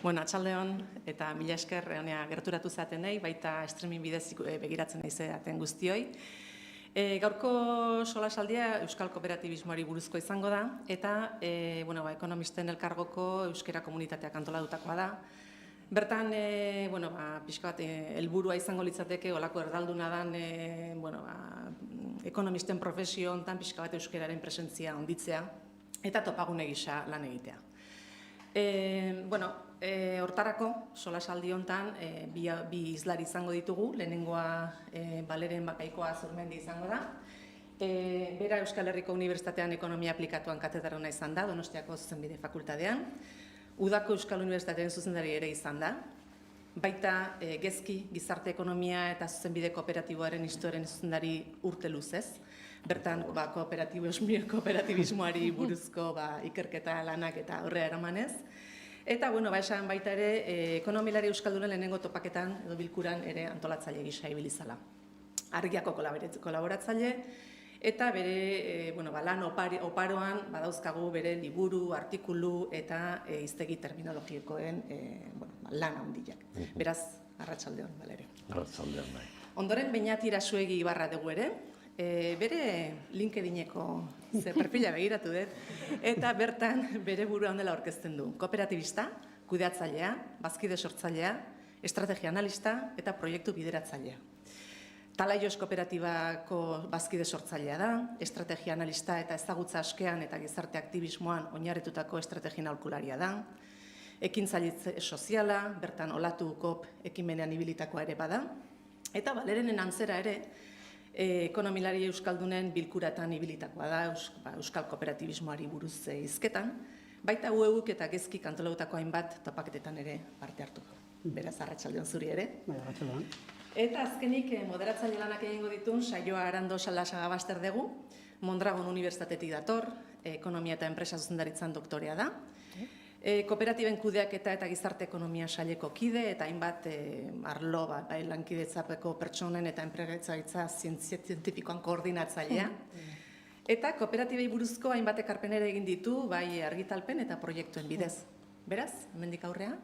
Bueno, atxaldeon eta mila esker gerturatu zatenei, baita streaming bidez begiratzen naizeaten guztioi. Gaurko solasaldia Euskal Kooperatibismoari buruzko izango da, eta ekonomisten elkargoko euskera komunitateak antolatutakoa da. Bertan, pixka bat, helburua izango litzateke, olako erdalduna dan, ekonomisten profesio hontan pixka bat euskeraren presentzia onditzea, eta topagune gisa lan egitea. Hortarako, solasaldi hontan, bi izlari izango ditugu, lehenengoa Baleren Bakaikoa Zurmendi izango da. Bera Euskal Herriko Unibertsitatean Ekonomia Aplikatuan katedrauna izan da, Donostiako Zuzenbide Fakultatean. Udako Euskal Unibertsitatean zuzendari ere izan da. Baita Gezki Gizarte Ekonomia eta Zuzenbide Kooperatiboaren historiaren zuzendari urte luzez. Bertan kooperatibismoari buruzko ikerketa lanak eta horrea eramanez. Eta, esan baita ere, ekonomilari euskaldunen lehenengo topaketan edo bilkuran ere antolatzaile gisa ibilizala. Argiako kolaboratzaile, eta bere lan oparoan badauzkagu bere liburu, artikulu eta hiztegi terminologikoen lan handiak. Beraz, arratsaldeon, Balere. Arratsaldeon, bai. Ondoren, Beñat Irasuegi Ibarra dugu ere, bere LinkedIneko perfila begiratu dut, eta bertan bere burua ondela aurkezten du. Kooperatibista, kudeatzailea, bazkide sortzailea, estrategia analista eta proiektu bideratzailea. Talaios Kooperatibako bazkide sortzailea da, estrategia analista eta ezagutza askean eta gizarte aktivismoan oinarritutako estrategien aholkularia da, ekintzaile soziala, bertan Olatu Kop ekimenean ibilitakoa ere bada, eta Balerenen antzera ere, ekonomilari euskaldunen bilkuratan ibilitakoa da, Euskal Kooperatibismoari buruz hizketan, baita UEUk eta Gezkik antolautako hainbat topaketetan ere parte hartuko. Beraz, arratsaldeon zuri ere. Arratsaldeon. Eta azkenik moderatzaile lanak egingo ditun Saioa Arando Salasaga Basterdegu, Mondragon Unibertsitatetik dator, ekonomia eta enpresa zuzendaritzan doktorea da. Kooperatiben kudeaketa eta gizarte ekonomia saileko kide eta hainbat arlo lankidetzapeko pertsonen eta enpresaritza zientifikoan koordinatzailea. Eta kooperatibei buruzko hainbat ekarpen ere egin ditu, bai argitalpen eta proiektuen bidez. Beraz, hemendik aurrea,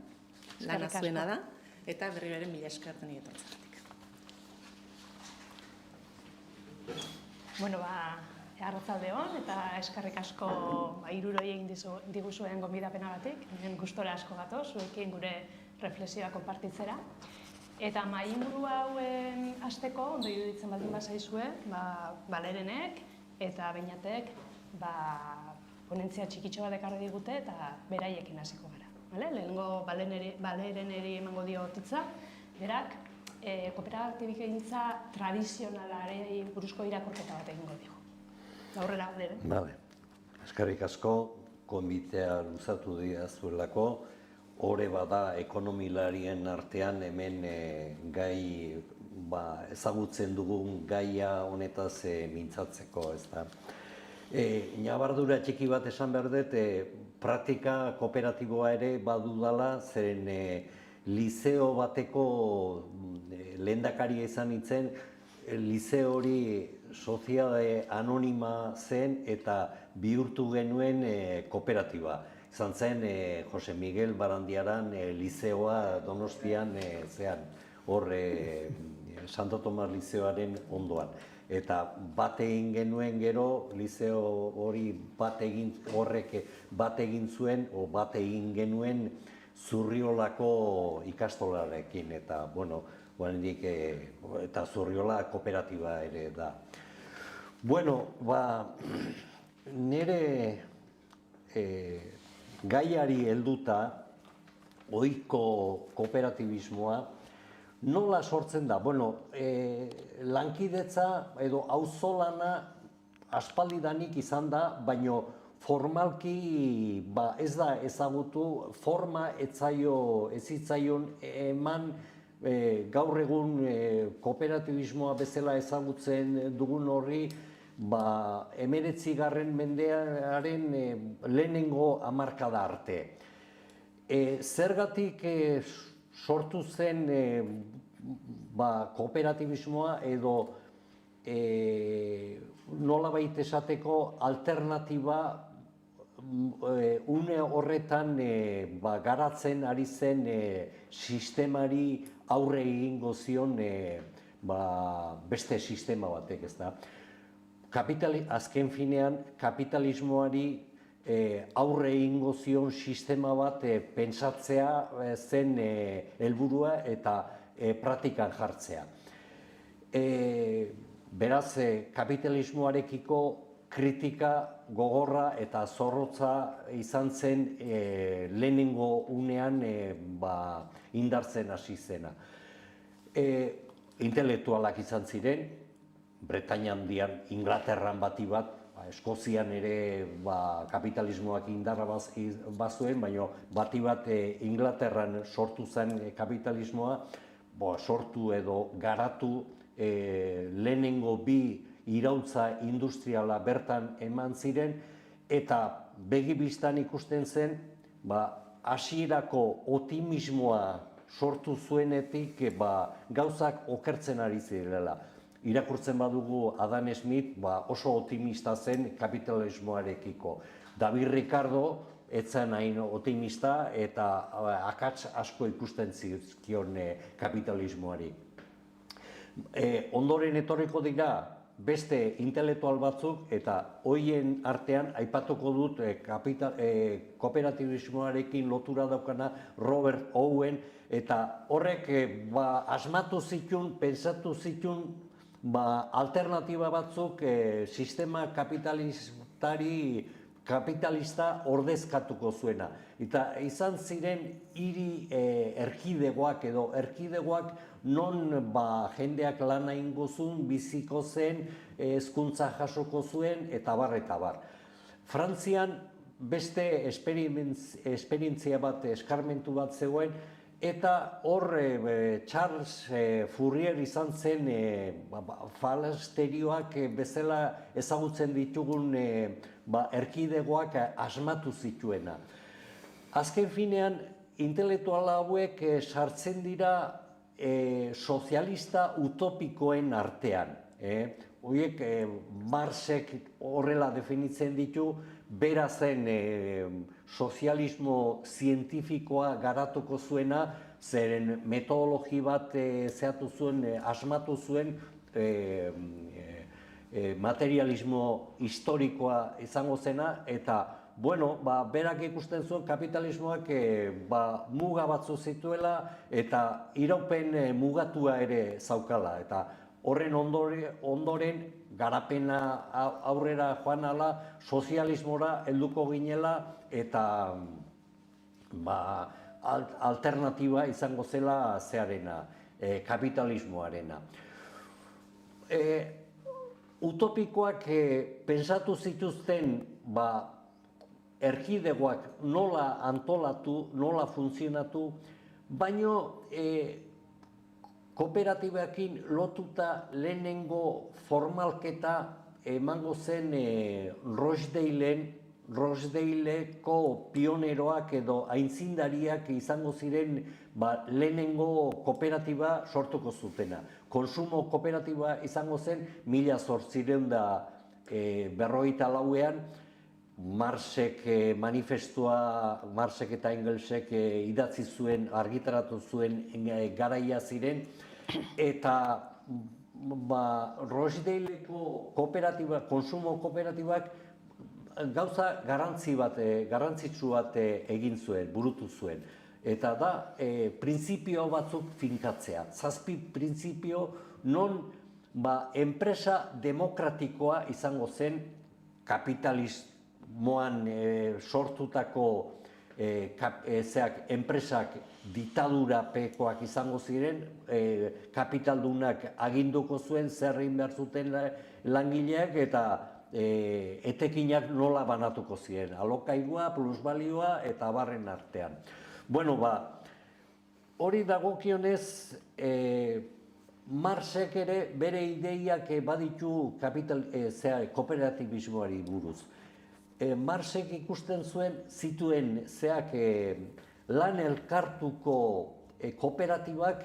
lana zuena da, eta berriro ere mila esker deni etortzatik. Arratsaldeon eta eskerrik asko hiruroi egin diguzuen gonbidapenagatik. Gustora asko gatoz, zuekin gure reflexioa konpartitzera. Eta mahaiburu hau hasteko, ondo iruditzen baldin bazaizue, Balerenek eta Beñatek ponentzia txikitxo bat ekarri digute eta beraiekin hasiko gara. Lehenengo Balereneri emango dio hitza, berak kooperatibigintza tradizionalari buruzko irakurketa bat egingo digu. Aurrera, Balere. Bale. Eskerrik asko, konbitea luzatu diazuelako, hore bada ekonomilarien artean hemen gai ezagutzen dugun gaia honetaz mintzatzeko, ezta. Ñabardura txiki bat esan behar dut, praktika kooperatiboa ere badudala, zeren liceo bateko lehendakaria izan nintzen, liceo hori soziedade anonima zen eta bihurtu genuen kooperatiba. Izan zen Jose Miguel Barandiaran liceoa Donostian hor Santo Tomas liceoaren ondoan. Eta bat egin genuen gero, liceo hori horrek bat egin zuen, o bat egin genuen Zurriolako ikastolarekin, eta, eta Zurriola kooperatiba ere da. Nire gaiari helduta, ohiko kooperatibismoa, nola sortzen da? Lankidetza edo auzolana aspaldidanik izan da, baino formalki ez da ezagutu, forma ez zitzaion eman gaur egun kooperatibismoa bezala ezagutzen dugun horri 19. mendearen lehenengo hamarkada arte. Zergatik sortu zen kooperatibismoa edo nolabait esateko alternatiba une horretan garatzen ari zen sistemari aurre egingo zion beste sistema batek, ez da. Azken finean, kapitalismoari aurre egingo zion sistema bat pentsatzea zen helburua eta praktikan jartzea. Beraz, kapitalismoarekiko kritika gogorra eta zorrotza izan zen lehenengo unean indartzen hasi zena. Intelektualak izan ziren, Bretainia handian, Inglaterran bati bat, Eskozian ere kapitalismoak indarra bazuen, baina bati bat Inglaterran sortu zen kapitalismoa, sortu edo garatu lehenengo bi iraultza industriala bertan eman ziren, eta begibistan ikusten zen, hasierako optimismoa sortu zuenetik gauzak okertzen ari zirela. Irakurtzen badugu Adam Smith oso optimista zen kapitalismoarekiko. David Ricardo ez zen hain optimista eta akats asko ikusten zizkion kapitalismoari. Ondoren etorriko dira beste intelektual batzuk eta horien artean aipatuko dut kooperatibismoarekin lotura daukana Robert Owen, eta horrek asmatu zituen, pentsatu zituen alternatiba batzuk sistema kapitalista ordezkatuko zuena. Eta izan ziren hiri erkidegoak edo erkidegoak non jendeak lan egingo zuen, biziko zen, hezkuntza jasoko zuen, eta bar, eta bar. Frantzian beste esperientzia bat, eskarmentu bat zegoen, eta hor Charles Fourier izan zen falasterioak bezala ezagutzen ditugun erkidegoak asmatu zituena. Azken finean, intelektual hauek sartzen dira sozialista utopikoen artean. Horiek Marxek horrela definitzen ditu, bera zen sozialismo zientifikoa garatuko zuena, zeren metodologi bat zehatu zuen, asmatu zuen, materialismo historikoa izango zena, eta berak ikusten zuen kapitalismoak muga batzu zituela eta iraupen mugatua ere zaukala. Eta horren ondoren garapena aurrera joan ala, sozialismora helduko ginela eta alternatiba izango zela zearena, kapitalismoarena. Utopikoak pentsatu zituzten erkidegoak nola antolatu, nola funtzionatu, baino kooperatibekin lotuta lehenengo formalketa emango zen Rochdaleko pioneroak edo aintzindariak izango ziren lehenengo kooperatiba sortuko zutena. Konsumo kooperatiba izango zen 1854ean, Marxek manifestua, Marxek eta Engelsek idatzi zuen, argitaratu zuen garaia ziren, eta Rochdaleko kooperatiba, konsumo kooperatibak gauza garrantzitsu bat egin zuen, burutu zuen. Eta da, printzipio batzuk finkatzea. 7 printzipio non enpresa demokratikoa izango zen kapitalismoan sortutako enpresak ditadurapekoak izango ziren, kapitaldunak aginduko zuen zer egin behar zuten langileak eta etekinak nola banatuko ziren, alokairua, plusbalioa eta abarren artean. Hori dagokionez, Marxek ere bere ideiak baditu kooperatibismoari buruz. Marxek ikusten zituen lan elkartuko kooperatibak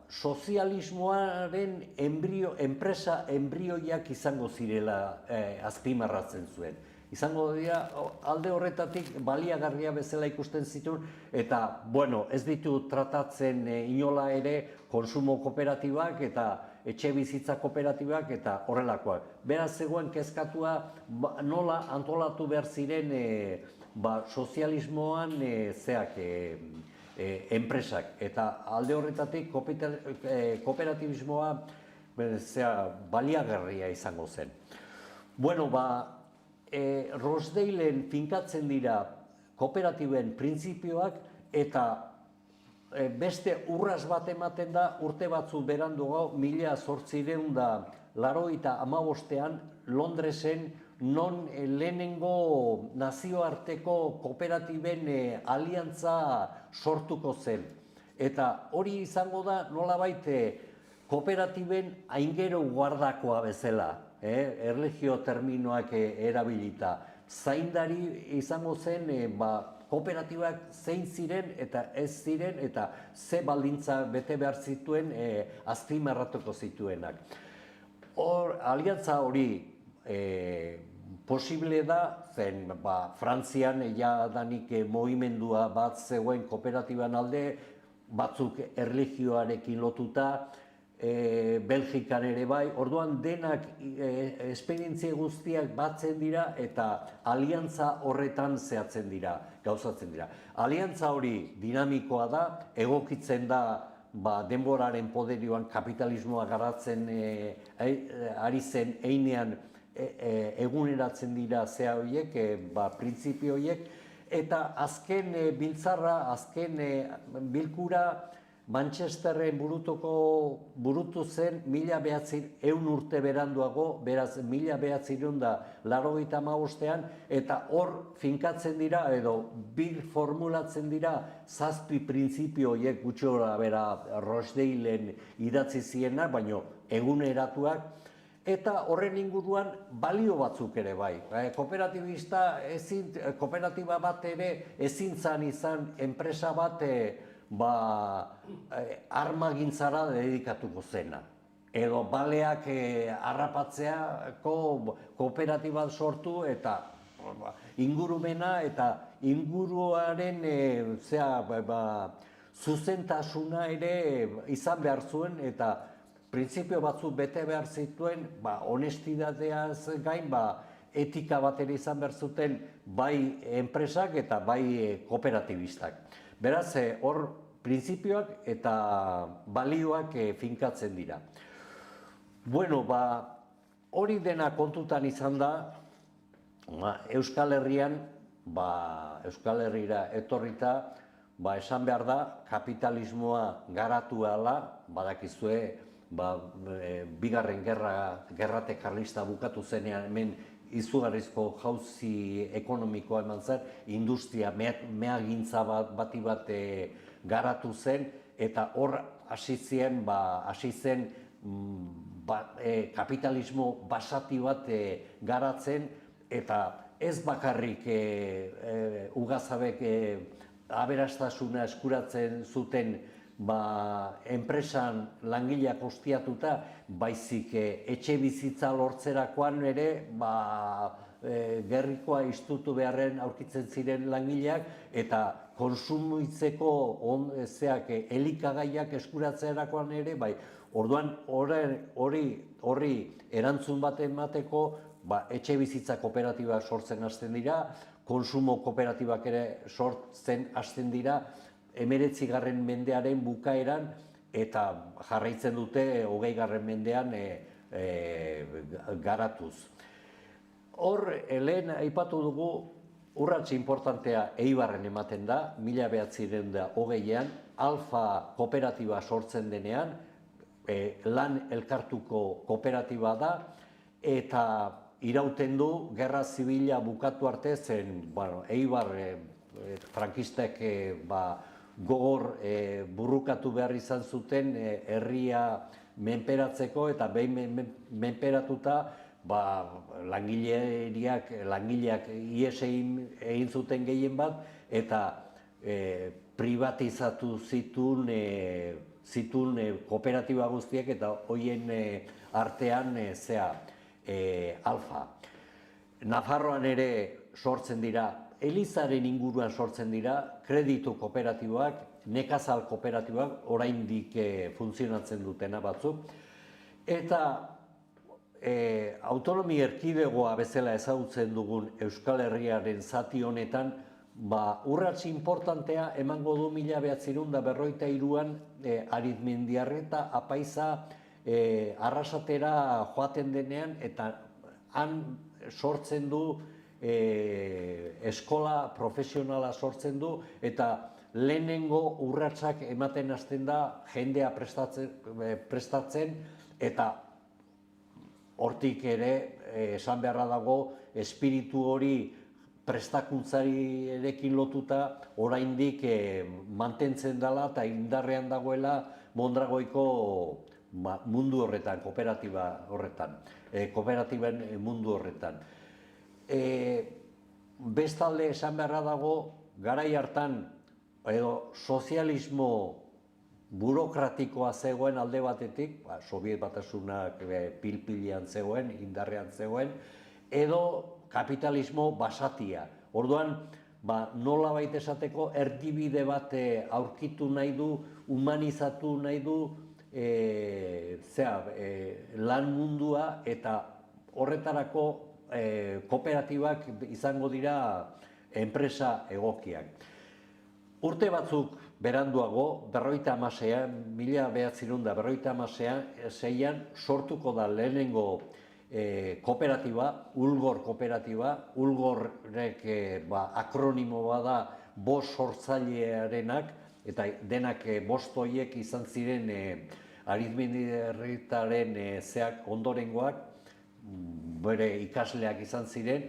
sozialismoaren enpresa enbrioiak izango zirela azpimarratzen zuen. izango dira alde horretatik baliagarria bezala ikusten zituen, eta, bueno, ez ditu tratatzen inola ere konsumo kooperatibak eta etxe bizitza kooperatibak eta horrelakoak. Beraz, zegoen kezkatua nola antolatu behar ziren sozialismoan enpresak. Eta alde horretatik kooperatibismoa baliagarria izango zen. Bueno, Rochdalen finkatzen dira kooperatiben printzipioak eta beste urras bat ematen da urte batzu beranduago 1885ean Londresen non lehenengo nazioarteko kooperatiben aliantza sortuko zen. Eta hori izango da nolabait kooperatiben aingero guardakoa bezala, erlijio terminoak erabilita. Zaindari izango zen kooperatibak zein ziren eta ez ziren eta ze baldintza bete behar zituen azpimarratuko zituenak. Aliantza hori posible da, zen Frantzian jadanik mugimendua bat zegoen kooperatiban alde, batzuk erlijioarekin lotuta, Belgikan ere bai, orduan denak esperientzia guztiak batzen dira eta aliantza horretan zehatzen dira, gauzatzen dira. Aliantza hori dinamikoa da, egokitzen da denboraren poderioan kapitalismoa garatzen ari zen einean eguneratzen dira zea horiek, printzipio horiek, eta azken biltzarra, azken bilkura Manchesterren burutu zen 1900 urte beranduago, beraz 1985ean, eta hor finkatzen dira edo formulatzen dira 7 printzipio horiek gutxi gorabehera Rochdalen idatzi zienak, baino eguneratuak, eta horren inguruan balio batzuk ere bai. Kooperatiba bat ere ezin izan enpresa bat armagintzara dedikatuko zena. Edo baleak harrapatzeako kooperatiba sortu eta ingurumena eta inguruaren zuzentasuna ere izan behar zuen eta printzipio batzuk bete behar zituen, honestidadeaz gain, etika bat ere izan behar zuten bai enpresak eta bai kooperatibistak. Beraz, hor printzipioak eta balioak finkatzen dira. Bueno, hori dena kontutan izan da, Euskal Herrian, Euskal Herrira etorrita, esan behar da, kapitalismoa garatu ahala, badakizue, bigarren gerrate karlista bukatu zenean hemen izugarrizko jauzi ekonomikoa eman zen, industria meagintza bati bat garatu zen, eta hor hasi zen kapitalismo basati bat garatzen, eta ez bakarrik Ugazabek aberastasuna eskuratzen zuten enpresan langileak ustiatuta, baizik etxe bizitza lortzerakoan ere gerrikoa iztutu beharren aurkitzen ziren langileak eta konsumitzeko elikagaiak eskuratzerakoan ere, orduan horri erantzun bat emateko etxe bizitza kooperatibak sortzen hasten dira, konsumo kooperatibak ere sortzen hasten dira, 19. mendearen bukaeran eta jarraitzen dute 20. mendean garatuz. Hor, lehen aipatu dugu, urrats importantea Eibarren ematen da, 1920ean, Alfa kooperatiba sortzen denean, lan elkartuko kooperatiba da, eta irauten du, gerra zibila bukatu arte zen, Eibar frankistek gogor burrukatu behar izan zuten herria menperatzeko eta behin menperatuta langileak ihes egin zuten gehien bat eta privatizatu zituen kooperatiba guztiek eta horien artean Alfa. Nafarroan ere sortzen dira, elizaren inguruan sortzen dira, kreditu kooperatiboak, nekazal kooperatiboak, oraindik funtzionatzen dutena batzuk, eta autonomi erkidegoa bezala ezagutzen dugun Euskal Herriaren zati honetan, urrats importantea emango du 1953an Arizmendiarreta apaiza Arrasatera joaten denean, eta han sortzen du eskola profesionala sortzen du, eta lehenengo urratsak ematen hasten da jendea prestatzen, eta hortik ere esan beharra dago espiritu hori prestakuntzariarekin lotuta oraindik mantentzen dela eta indarrean dagoela Mondragoiko mundu horretan, kooperatiba horretan, kooperatiben mundu horretan. Bestalde esan beharra dago, garai hartan edo sozialismo burokratikoa zegoen alde batetik, Sobiet Batasunak pil-pilean zegoen, indarrean zegoen, edo kapitalismo basatia. Orduan, nolabait esateko erdibide bat aurkitu nahi du, humanizatu nahi du lan mundua, eta horretarako kooperatibak izango dira enpresa egokiak. Urte batzuk beranduago, 1956an sortuko da lehenengo kooperatiba, Ulgor kooperatiba. Ulgorrek akronimo bada bost sortzailearenak, eta denak bost horiek izan ziren Arizmendiarretaren ondorengoak, bere ikasleak izan ziren.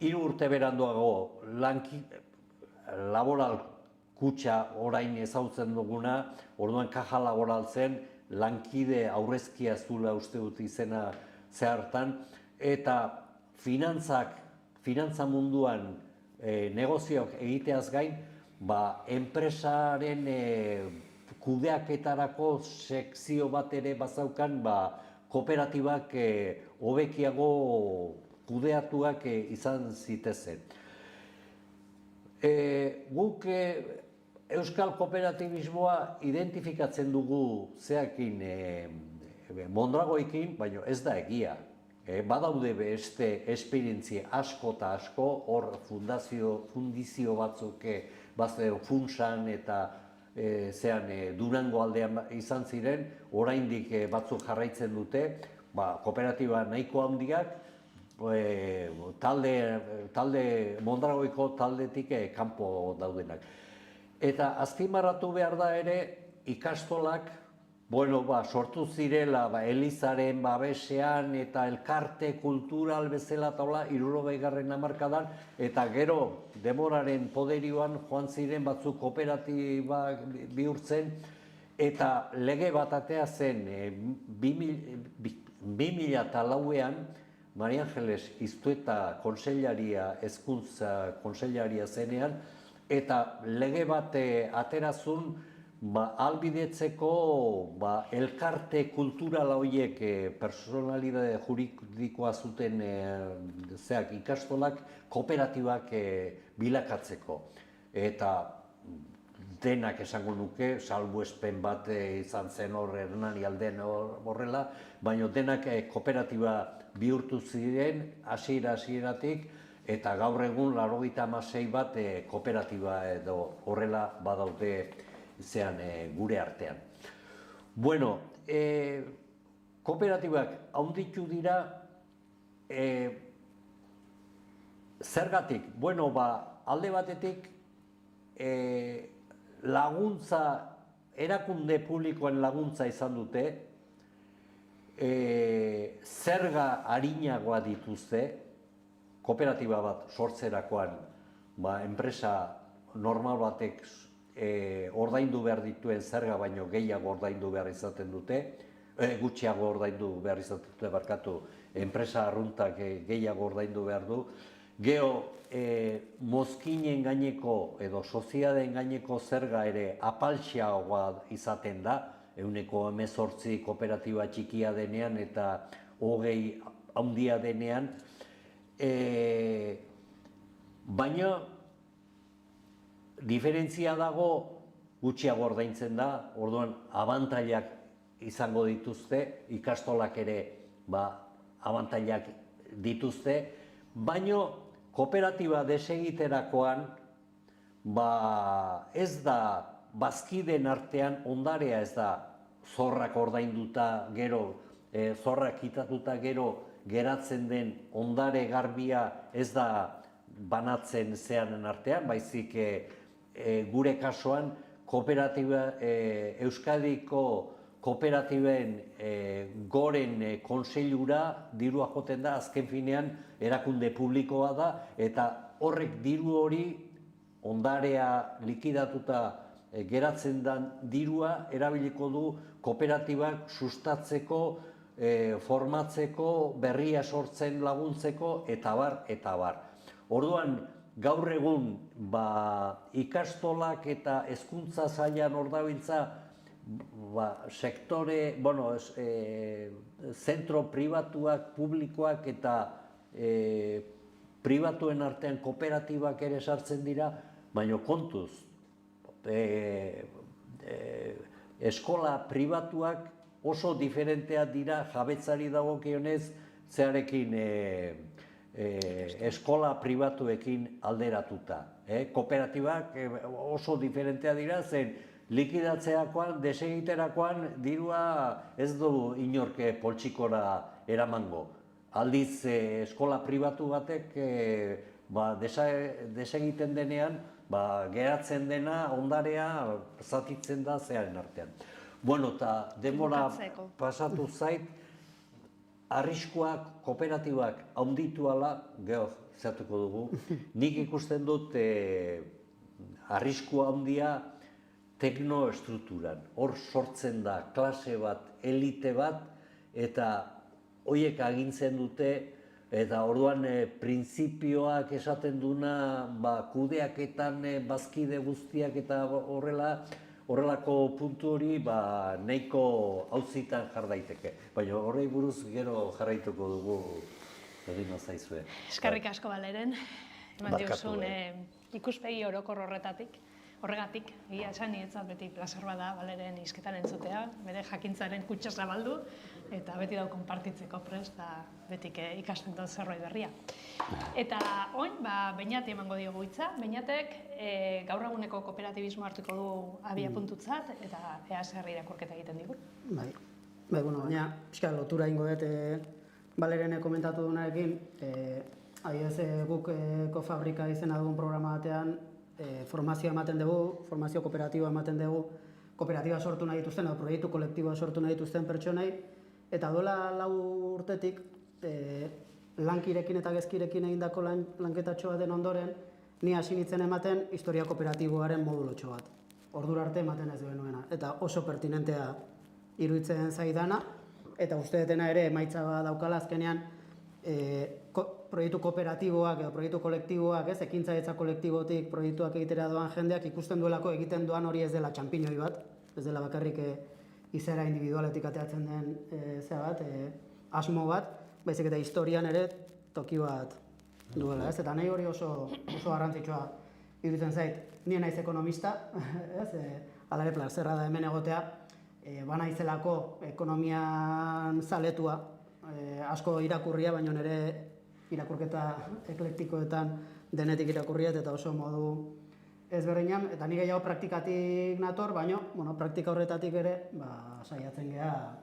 3 urte beranduago laboral kutxa orain ezagutzen duguna, orduan kaja laboral zen, lankide aurrezkia zula uste dut izena zehartan, eta finantza munduan negozioak egiteaz gain, enpresaren kudeaketarako sekzio bat ere bazaukan, kooperatibak hobekiago kudeatuak izan zitezen. Guk euskal kooperatibismoa identifikatzen dugu zeakin Mondragoekin, baina ez da egia. Badaude beste esperientzia asko eta asko, hor fundizio batzuk Funtsan eta Durango aldean izan ziren, oraindik batzuk jarraitzen dute, kooperatiba nahiko handiak, Mondragoiko taldetik kanpo daudenak. Eta azpimarratu behar da ere, ikastolak sortu zirela elizaren babesean eta elkarte kultural bezala taula 60. hamarkadan, eta gero demoraren poderioan joan ziren batzuk kooperatibak bihurtzen, eta lege bat atea zen 2004an Maria Angeles Iztueta hezkuntza kontseilaria zenean, eta lege bat aterazun ahalbidetzeko elkarte kultural horiek personalidade juridikoa zuten ikastolak kooperatibak bilakatzeko. Eta denak esango nuke, salbuespen bat izan zen Hernani aldean horrela, baina denak kooperatiba bihurtu ziren hasieratik, eta gaur egun 96 bat kooperatiba edo horrela badaude gure artean. Kooperatibak handitu dira, zergatik? Alde batetik laguntza, erakunde publikoen laguntza izan dute, zerga arinagoa dituzte, kooperatiba bat sortzerakoan, enpresa normal batek ordaindu behar dituen zerga baino gehiago ordaindu behar izaten dute, gutxiago ordaindu behar izaten dute, enpresa arruntak gehiago ordaindu behar du. Gero, mozkinen gaineko edo soziadaden gaineko zerga ere apaltxeagoa izaten da, 18% kooperatiba txikia denean eta 20 handia denean, baina diferentzia dago gutxiago ordaintzen da, orduan abantailak izango dituzte, ikastolak ere abantailak dituzte, baina kooperatiba desegiterakoan ez da bazkideen artean ondarea ez da zorrak ordainduta gero, zorrak kitatuta gero geratzen den ondare garbia ez da banatzen zeanen artean, baizik gure kasuan kooperatiba, Euskadiko kooperatiben goren kontseilura dirua joten da, azken finean erakunde publikoa da, eta horrek diru hori ondarea likidatuta geratzen den dirua erabiliko du kooperatibak sustatzeko, formatzeko, berria sortzen laguntzeko, eta bar, eta bar. Orduan, gaur egun ikastolak eta hezkuntza sailan hor dabiltza sektore, zentro pribatuak, publikoak eta pribatuen artean kooperatibak ere sartzen dira, baina kontuz, eskola pribatuak oso diferenteak dira jabetzari dagokionez zearekin eskola pribatuekin alderatuta. Kooperatibak oso diferenteak dira, zen likidatzeakoan, desegiterakoan dirua ez du inorke poltsikora eramango. Aldiz, eskola pribatu batek desegiten denean, geratzen dena, ondarea, zatitzen da zearen artean. Bueno, eta denbora pasatu zait, arriskuak, kooperatibak handitu ala, geho, zertuko dugu, nik ikusten dut arriskua handia teknoestrukturan. Hor sortzen da klase bat, elite bat, eta horiek agintzen dute, eta orduan printzipioak esaten duna, kudeaketan bazkide guztiak eta horrelako puntu hori nahiko auzitan jar daiteke. Baina horrei buruz gero jarraituko dugu egin zaizue. Eskerrik asko Baleren, eman diozun ikuspegi orokor horregatik, egia esan nietzat beti plazer bada Baleren hizketan entzutea, bere jakintzaren kutsa zabaldu, eta beti dau konpartitzeko prest, betik ikasten dut zerbait berria. Eta oin, Beñati emango diogu hitza, Beñatek gaur eguneko kooperatibismo hartuko du abia puntutzat, eta ea zer irakurketa egiten digun. Baina, pixka lotura ingo dut Baleren komentatu duenarekin, guk Kofabrika izena dugun programa batean, formazioa ematen dugu, formazio kooperatiboa ematen dugu, kooperatiba sortu nahi dituzten, edo proiektu kolektiboa sortu nahi dituzten pertsonei, eta dola 4 urtetik, lankirekin eta gezkirekin egindako lanketatxo baten ondoren, ni hasi nintzen ematen historia kooperatiboaren modulotxo bat. Ordura arte ematen ez genuena, eta oso pertinentea iruditzen zaidana, eta uste dutena ere emaitza daukala azkenean, proiektu kooperatiboak edo proiektu kolektiboak, ekintzailtza kolektibotik proiektuak egitera doan jendeak ikusten duelako egiten doan hori ez dela txanpiñoi bat, ez dela bakarrik izaera individualetik ateatzen den asmo bat, baizik eta historian ere toki bat duela, eta nahi hori oso garrantzitsua iruditzen zait. Ni naiz ekonomista, hala ere plazerra da hemen egotea, banaizelako ekonomian zaletua, asko irakurria, baina nire irakurketa eklektikoetan denetik irakurriet eta oso modu ezberdinan, eta ni gehiago praktikatik nator, baina praktika horretatik ere saiatzen geha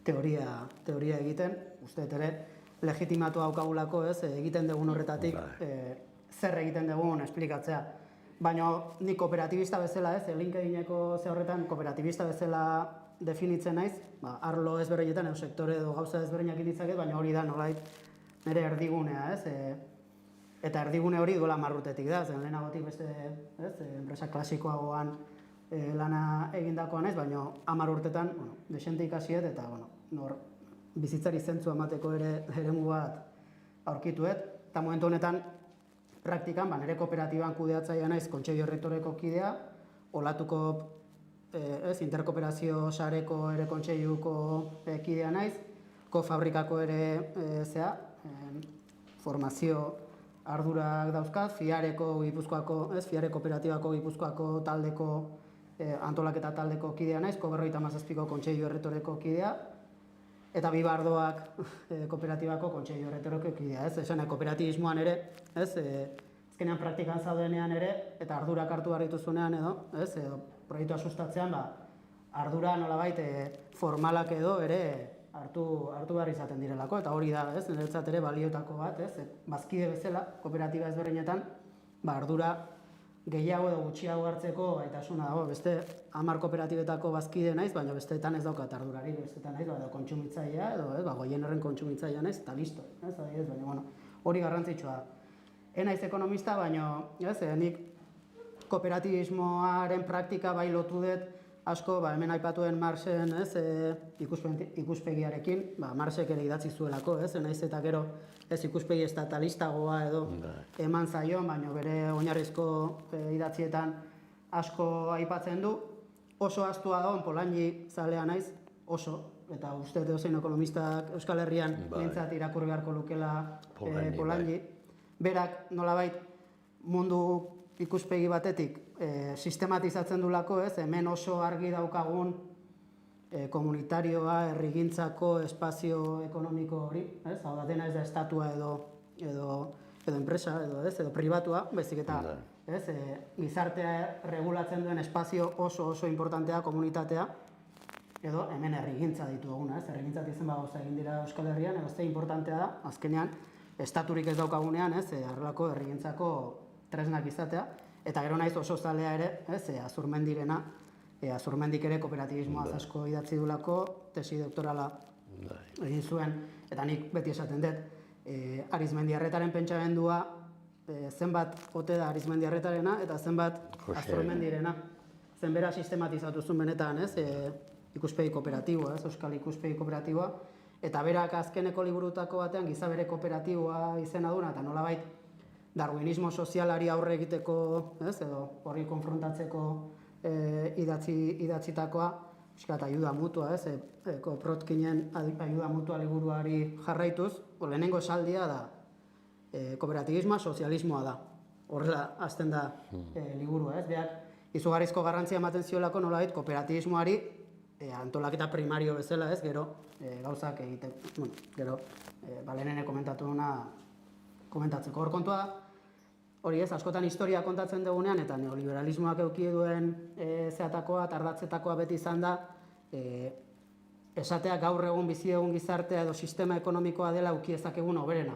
teoria egiten, uste ere legitimatu haukagulako egiten dugun horretatik zer egiten dugun esplikatzea. Baina ni kooperatibista bezala, LinkedIneko horretan kooperatibista bezala definitzen naiz, arlo ezberdinetan edo sektore edo gauza ezberdinak ditzaket, baina hori da nolait nire erdigunea, eta erdigune hori duela 10 urtetik da, zen lehenagotik beste enpresa klasikoagoan lana egindakoan ez, baina 10 urtetan desente ikasiet eta bizitzari zentzua emateko ere eremu bat aurkituet, eta momentu honetan praktikan nire kooperatiban kudeatzaia naiz kontseilu errektoreko kidea, olatuko interkooperazio sareko ere kontseiluko kidea naiz, Kofabrikako ere formazio ardurak dauzkat, Fiareko Gipuzkoako, Fiare Kooperatibako Gipuzkoako taldeko antolaketa taldeko kidea naiz, COP57ko kontseilu erretoreko kidea, eta Bibardoak kooperatibako kontseilu erretoreko kidea, ez? Esan kooperatibismoan ere, ez? Azkenean praktikan zaudenean ere, eta ardurak hartu behar dituzunean edo, ez? Proiektua sustatzean, ardura nolabait formalak edo ere hartu behar izaten direlako, eta hori da, ez? Niretzat ere balioetako bat, ez? Bazkide bezala, kooperatiba ezberdinetan, ardura gehiago edo gutxiago hartzeko gaitasuna dago. Beste 10 kooperatibetako bazkide naiz, baina besteetan ez daukat ardurari, besteetan naiz, edo kontsumitzailea, edo goienerren kontsumitzailea naiz, eta listo, ez? Adibidez, baina, bueno, hori garrantzitsua da. Naiz ekonomista, baina, ez? Nik kooperatibismoaren praktika bai lotu dut asko, hemen aipatuen Marxen, ez, ikuspegiarekin, Marxek ere idatzi zuelako, ez, naiz eta gero ez ikuspegi estatalistagoa edo eman zaion, baina bere oinarrizko idatzietan asko aipatzen du, oso ahaztua dagoen Polanyi zalea naiz, oso, eta uste edozein ekonomistak Euskal Herrian behintzat irakurri beharko lukela Polanyi. Berak nolabait mundu ikuspegi batetik sistematizatzen dulako, ez, hemen oso argi daukagun komunitarioa, herrigintzako espazio ekonomiko hori, ez, hau da dena ez da estatua edo enpresa edo pribatua, baizik eta, ez, gizartea regulatzen duen espazio oso importantea komunitatea, edo hemen herrigintza dituguna, ez, herrigintza izen gauza egin dira Euskal Herrian, edo ze importantea da, azkenean, estaturik ez daukagunean, ez, harrelako herrigintzako tresnak izatea, eta gero naiz oso zalea ere, ez, Azurmendirena, Azurmendik ere kooperatibismoaz asko idatzi dulako, tesi doktorala egin zuen, eta nik beti esaten dut, Arizmendiarretaren pentsamendua zenbat ote da Arizmendiarretarena eta zenbat Azurmendirena. Zenbera sistematizatu zuen benetan, ez, ikuspegi kooperatiboa, ez, Euskal ikuspegi kooperatiboa, eta berak azkeneko liburutako batean gizabere kooperatiboa izena duna, eta nolabait darwinismo sozialari aurre egiteko, ez, edo horri konfrontatzeko idatzitakoa, pixkat ayuda mutua, ez, Koprotkinen ayuda mutua liburuari jarraituz, lehenengo esaldia da, kooperatibismoa sozialismoa da, horrela hasten da liburua, ez, berak izugarrizko garrantzia ematen ziolako nolabait kooperatibismoari antolaketa primario bezala, ez, gero gauzak egiteko, bueno, gero lehenene komentatu duna komentatzeko. Hor kontua, hori ez, askotan historia kontatzen dugunean, eta neoliberalismoak eduki duen zeatakoa, tardatzetakoa beti izan da, esatea gaur egun bizi egun gizartea edo sistema ekonomikoa dela eduki ezakegun hoberena.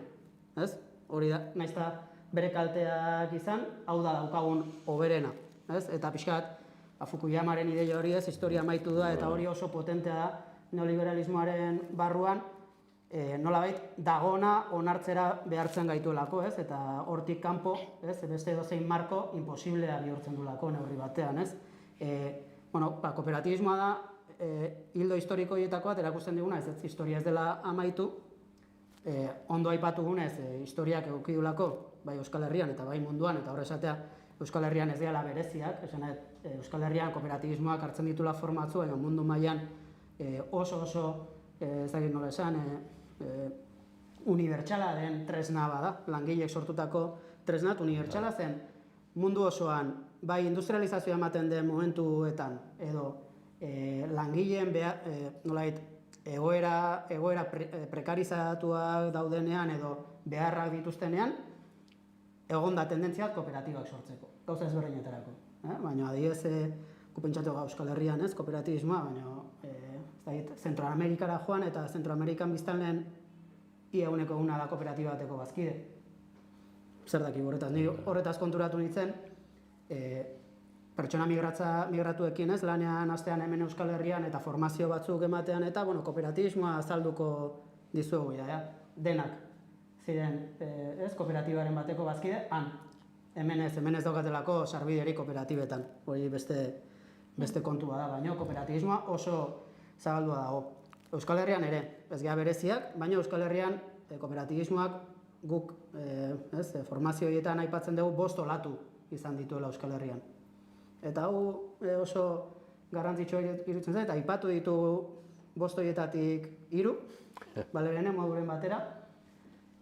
Ez? Hori da, naiz eta bere kalteak izan, hau da daukagun hoberena. Ez? Eta pixkat, Fukuyamaren ideia hori ez, historia amaitu da, eta hori oso potentea da neoliberalismoaren barruan, nolabait dagona onartzera behartzen gaituelako, ez? Eta hortik kanpo, ez? Beste edozein marko imposiblea bihurtzen duelako neurri batean, ez? Kooperatibismoa da hildo historiko horietako bat erakusten diguna, ez historia ez dela amaitu, ondo aipatu gunez, historiak eduki duelako, bai Euskal Herrian eta bai munduan, eta horre esatea Euskal Herrian ez dela bereziak, Euskal Herrian kooperatibismoak hartzen ditula formatzu, baina mundu mailan oso, ez dakit nola esan, unibertsala den tresna bada, langileek sortutako tresnat unibertsala zen mundu osoan, bai industrializazioa ematen den momentuetan, edo langileen nolait egoera prekarizatuak daudenean edo beharrak dituztenean, egon da tendentzia kooperatibak sortzeko, gauza ezberdinetarako. Baina adibidez, pentsatu Euskal Herrian ez, kooperatibismoa, baina Zentroamerikara joan eta Zentroamerikan biztanleen ia uneko eguna da kooperatiba bateko bazkide. Zer daki horretaz, ni horretaz konturatu nintzen, pertsona migratuekin ez, lanean astean hemen Euskal Herrian eta formazio batzuk ematean eta, kooperatibismoa azalduko dizuegu, denak ziren, ez, kooperatibaren bateko bazkide, hemen ez daukatelako sarbideri kooperatibetan, hori beste kontua da, baina kooperatibismoa oso zabaldua dago. Euskal Herrian ere, ez gara bereziak, baina Euskal Herrian kooperatibismoak guk formazio horietan aipatzen dugu 5 olatu izan dituela Euskal Herrian. Eta hau oso garrantzitsua iruditzen zait, eta aipatu ditugu 5 horietatik 3, balerene moduren batera,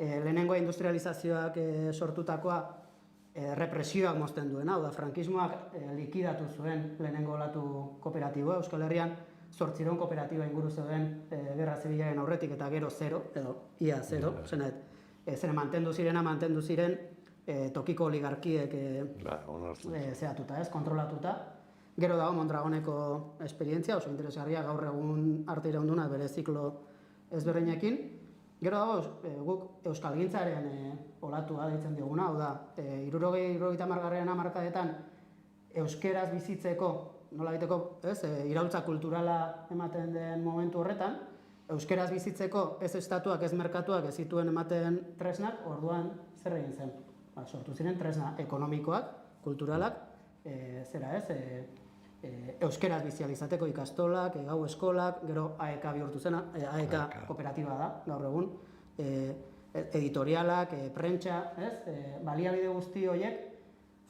lehenengo industrializazioak sortutakoa represioak mozten duena, hau da, frankismoak likidatu zuen lehenengo olatu kooperatiboa. Euskal Herrian 800 kooperatiba inguru zeuden Gerra Zibilaren aurretik eta gero 0, edo ia 0, zene mantendu ziren tokiko oligarkiek zehatuta, kontrolatuta. Gero dago Mondragoneko esperientzia, oso interesgarria, gaur egun arte iraunduna bere ziklo ezberdinekin. Gero dago guk euskalgintzaren olatua deitzen dioguna, hau da, 60-70 hamarkadetan euskeraz bizitzeko, nolabaiteko, iraultza kulturala ematen den momentu horretan, euskeraz bizitzeko ez estatuak, ez merkatuak ez zituen ematen tresnak, orduan zer egin zen? Sortu ziren tresna ekonomikoak, kulturalak, euskeraz bizializateko ikastolak, gau eskolak, gero AEK bihurtu zena, AEK kooperatiba da, gaur egun, editorialak, prentsa, baliabide guzti horiek,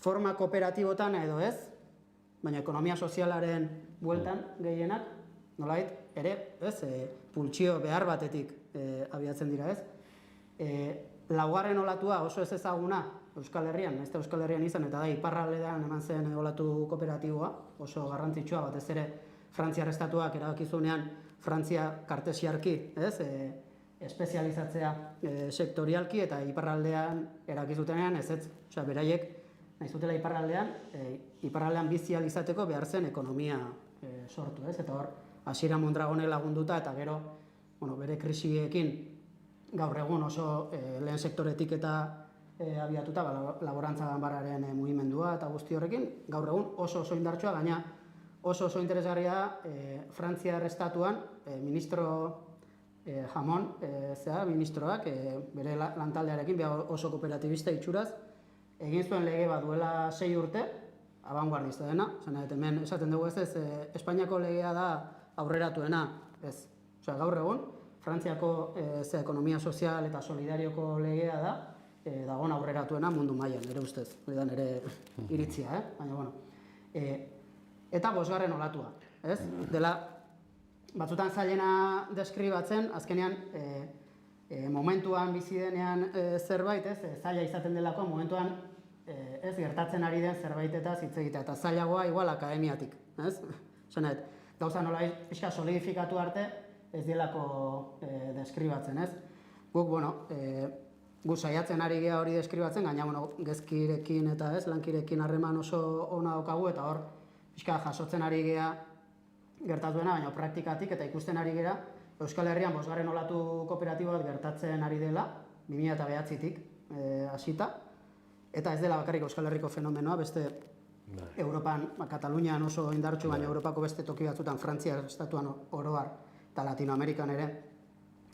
forma kooperatibotan edo ez, baina ekonomia sozialaren bueltan gehienak, nolait, ere, pultsio behar batetik abiatzen dira, ez? Laugarren olatua oso ez ezaguna Euskal Herrian, ez da Euskal Herrian izan, eta da iparraldean eman zen olatu kooperatiboa, oso garrantzitsua, batez ere Frantziar estatuak erabakizunean Frantzia kartesiarki, espezializatzea sektorialki, eta iparraldean erabakizutenean ez, osea, beraiek nahi zutela iparraldean bizializateko behar zen ekonomia sortu, ez? Eta hor, hasiera Mondragonek lagunduta, eta gero, bere krisiekin gaur egun oso lehen sektoretik eta abiatuta, laborantza ganbararen mugimendua eta guzti horrekin, gaur egun oso indartsua, gaina oso interesgarria Frantziar estatuan ministro Jamon, ministroak, bere lantaldearekin, oso kooperatibista itxuraz, egin zuen lege bat duela 6 urte, abanguardista dena, hemen esaten dugu ez, Espainiako legea da aurreratuena, ez. Osea, gaur egun, Frantziako ekonomia sozial eta solidarioko legea da, dagoen aurreratuena mundu mailan, nire ustez, hori da nire iritzia, baina, bueno. Eta 5. olatua, ez? Dela, batzutan zailena deskribatzen, azkenean, momentuan bizi denean zerbait, zaila izaten delako, momentuan ez gertatzen ari den zerbaitetaz hitz egitea, eta zailagoa igual akademiatik, ez? Zenet, gauza nola pixka solidifikatu arte ez delako deskribatzen, ez? Guk, gu saiatzen ari gea hori deskribatzen, gaina, gezkirekin eta ez, lankirekin harreman oso ona daukagu, eta hor, pixka jasotzen ari gea gertatuena, baina praktikatik eta ikusten ari gera, Euskal Herrian 5. olatu kooperatiboak gertatzen ari dela, 2009-tik hasita, eta ez dela bakarrik Euskal Herriko fenomenoa, beste Europan, Katalunian oso indartsu, baina Europako beste toki batzutan, Frantzia estatuan oroar, eta Latinoamerikan ere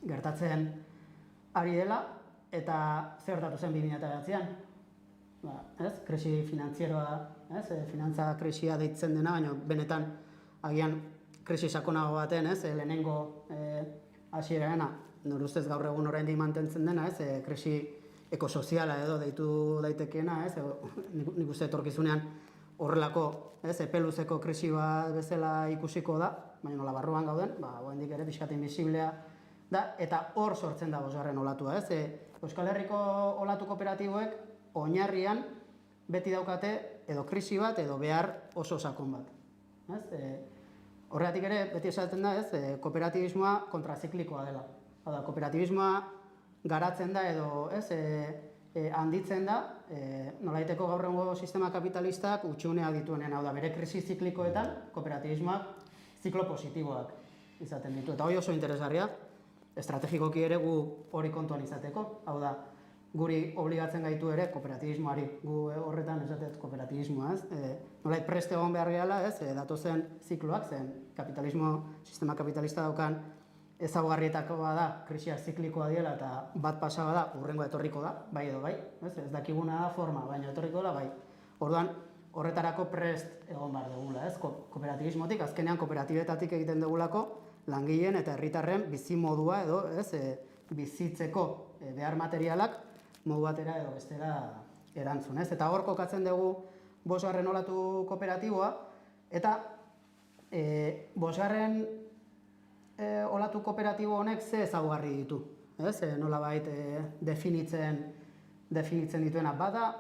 gertatzen ari dela, eta zer gertatu zen 2009an? Krisi finantzieroa, finantza krisia deitzen dena, baina benetan agian krisi sakonago baten, lehenengo hasierarena, nire ustez gaur egun oraindik mantentzen dena, krisi ekosoziala edo deitu daitekeena, nik uste etorkizunean horrelako epeluzeko krisi bat bezala ikusiko da, baina nola barruan gauden, oraindik ere pixkat inbisiblea da, eta hor sortzen da 5. olatua. Euskal Herriko olatu kooperatiboek oinarrian beti daukate edo krisi bat edo behar oso sakon bat. Horregatik ere, beti esaten da, kooperatibismoa kontraziklikoa dela. Hau da, kooperatibismoa garatzen da edo handitzen da, nolaiteko gaur egungo sistema kapitalistak utxunea dituenean, hau da, bere krisi ziklikoetan, kooperatibismoak ziklo positiboak izaten ditu. Eta hori oso interesgarria, estrategikoki ere gu hori kontuan izateko, hau da, guri obligatzen gaitu ere kooperatibismoari, gu horretan esatet kooperatibismoa, nolait preste egon behar gehala, datozen zikloak, zen kapitalismo, sistema kapitalista daukan ezaugarrietako da, krisiak ziklikoa diela eta bat pasaba da, hurrengoa etorriko da, bai edo bai, ez dakiguna da forma, baina etorriko da, bai. Orduan, horretarako prest egon behar dugula, kooperatibismotik, azkenean kooperatibetatik egiten dugulako, langileen eta herritarren bizi modua edo, bizitzeko behar materialak modu batera edo bestera erantzun, Eta hor kokatzen dugu 5. olatu kooperatiboa, eta 5. olatu kooperatibo honek ze ezaugarri ditu, ez? Nolabait definitzen dituena bada,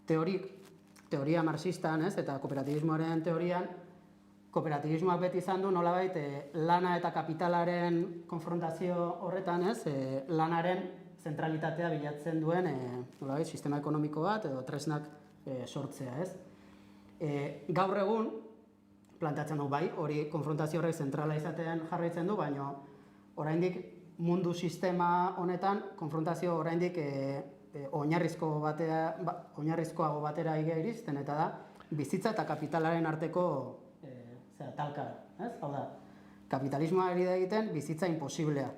teoria marxistan, ez? Eta kooperatibismoaren teorian, kooperatibismoak beti izan du nolabait lana eta kapitalaren konfrontazio horretan, ez? Lanaren zentralitatea bilatzen duen nolabait sistema ekonomiko bat edo tresnak sortzea, ez? Gaur egun planteatzen du bai, hori konfrontazio horrek zentrala izaten jarraitzen du, baina oraindik mundu sistema honetan konfrontazio oraindik oinarrizkoago batera iristen, eta da bizitza eta kapitalaren arteko talka, ez? Hau da, kapitalismoa ari da egiten bizitza imposiblea,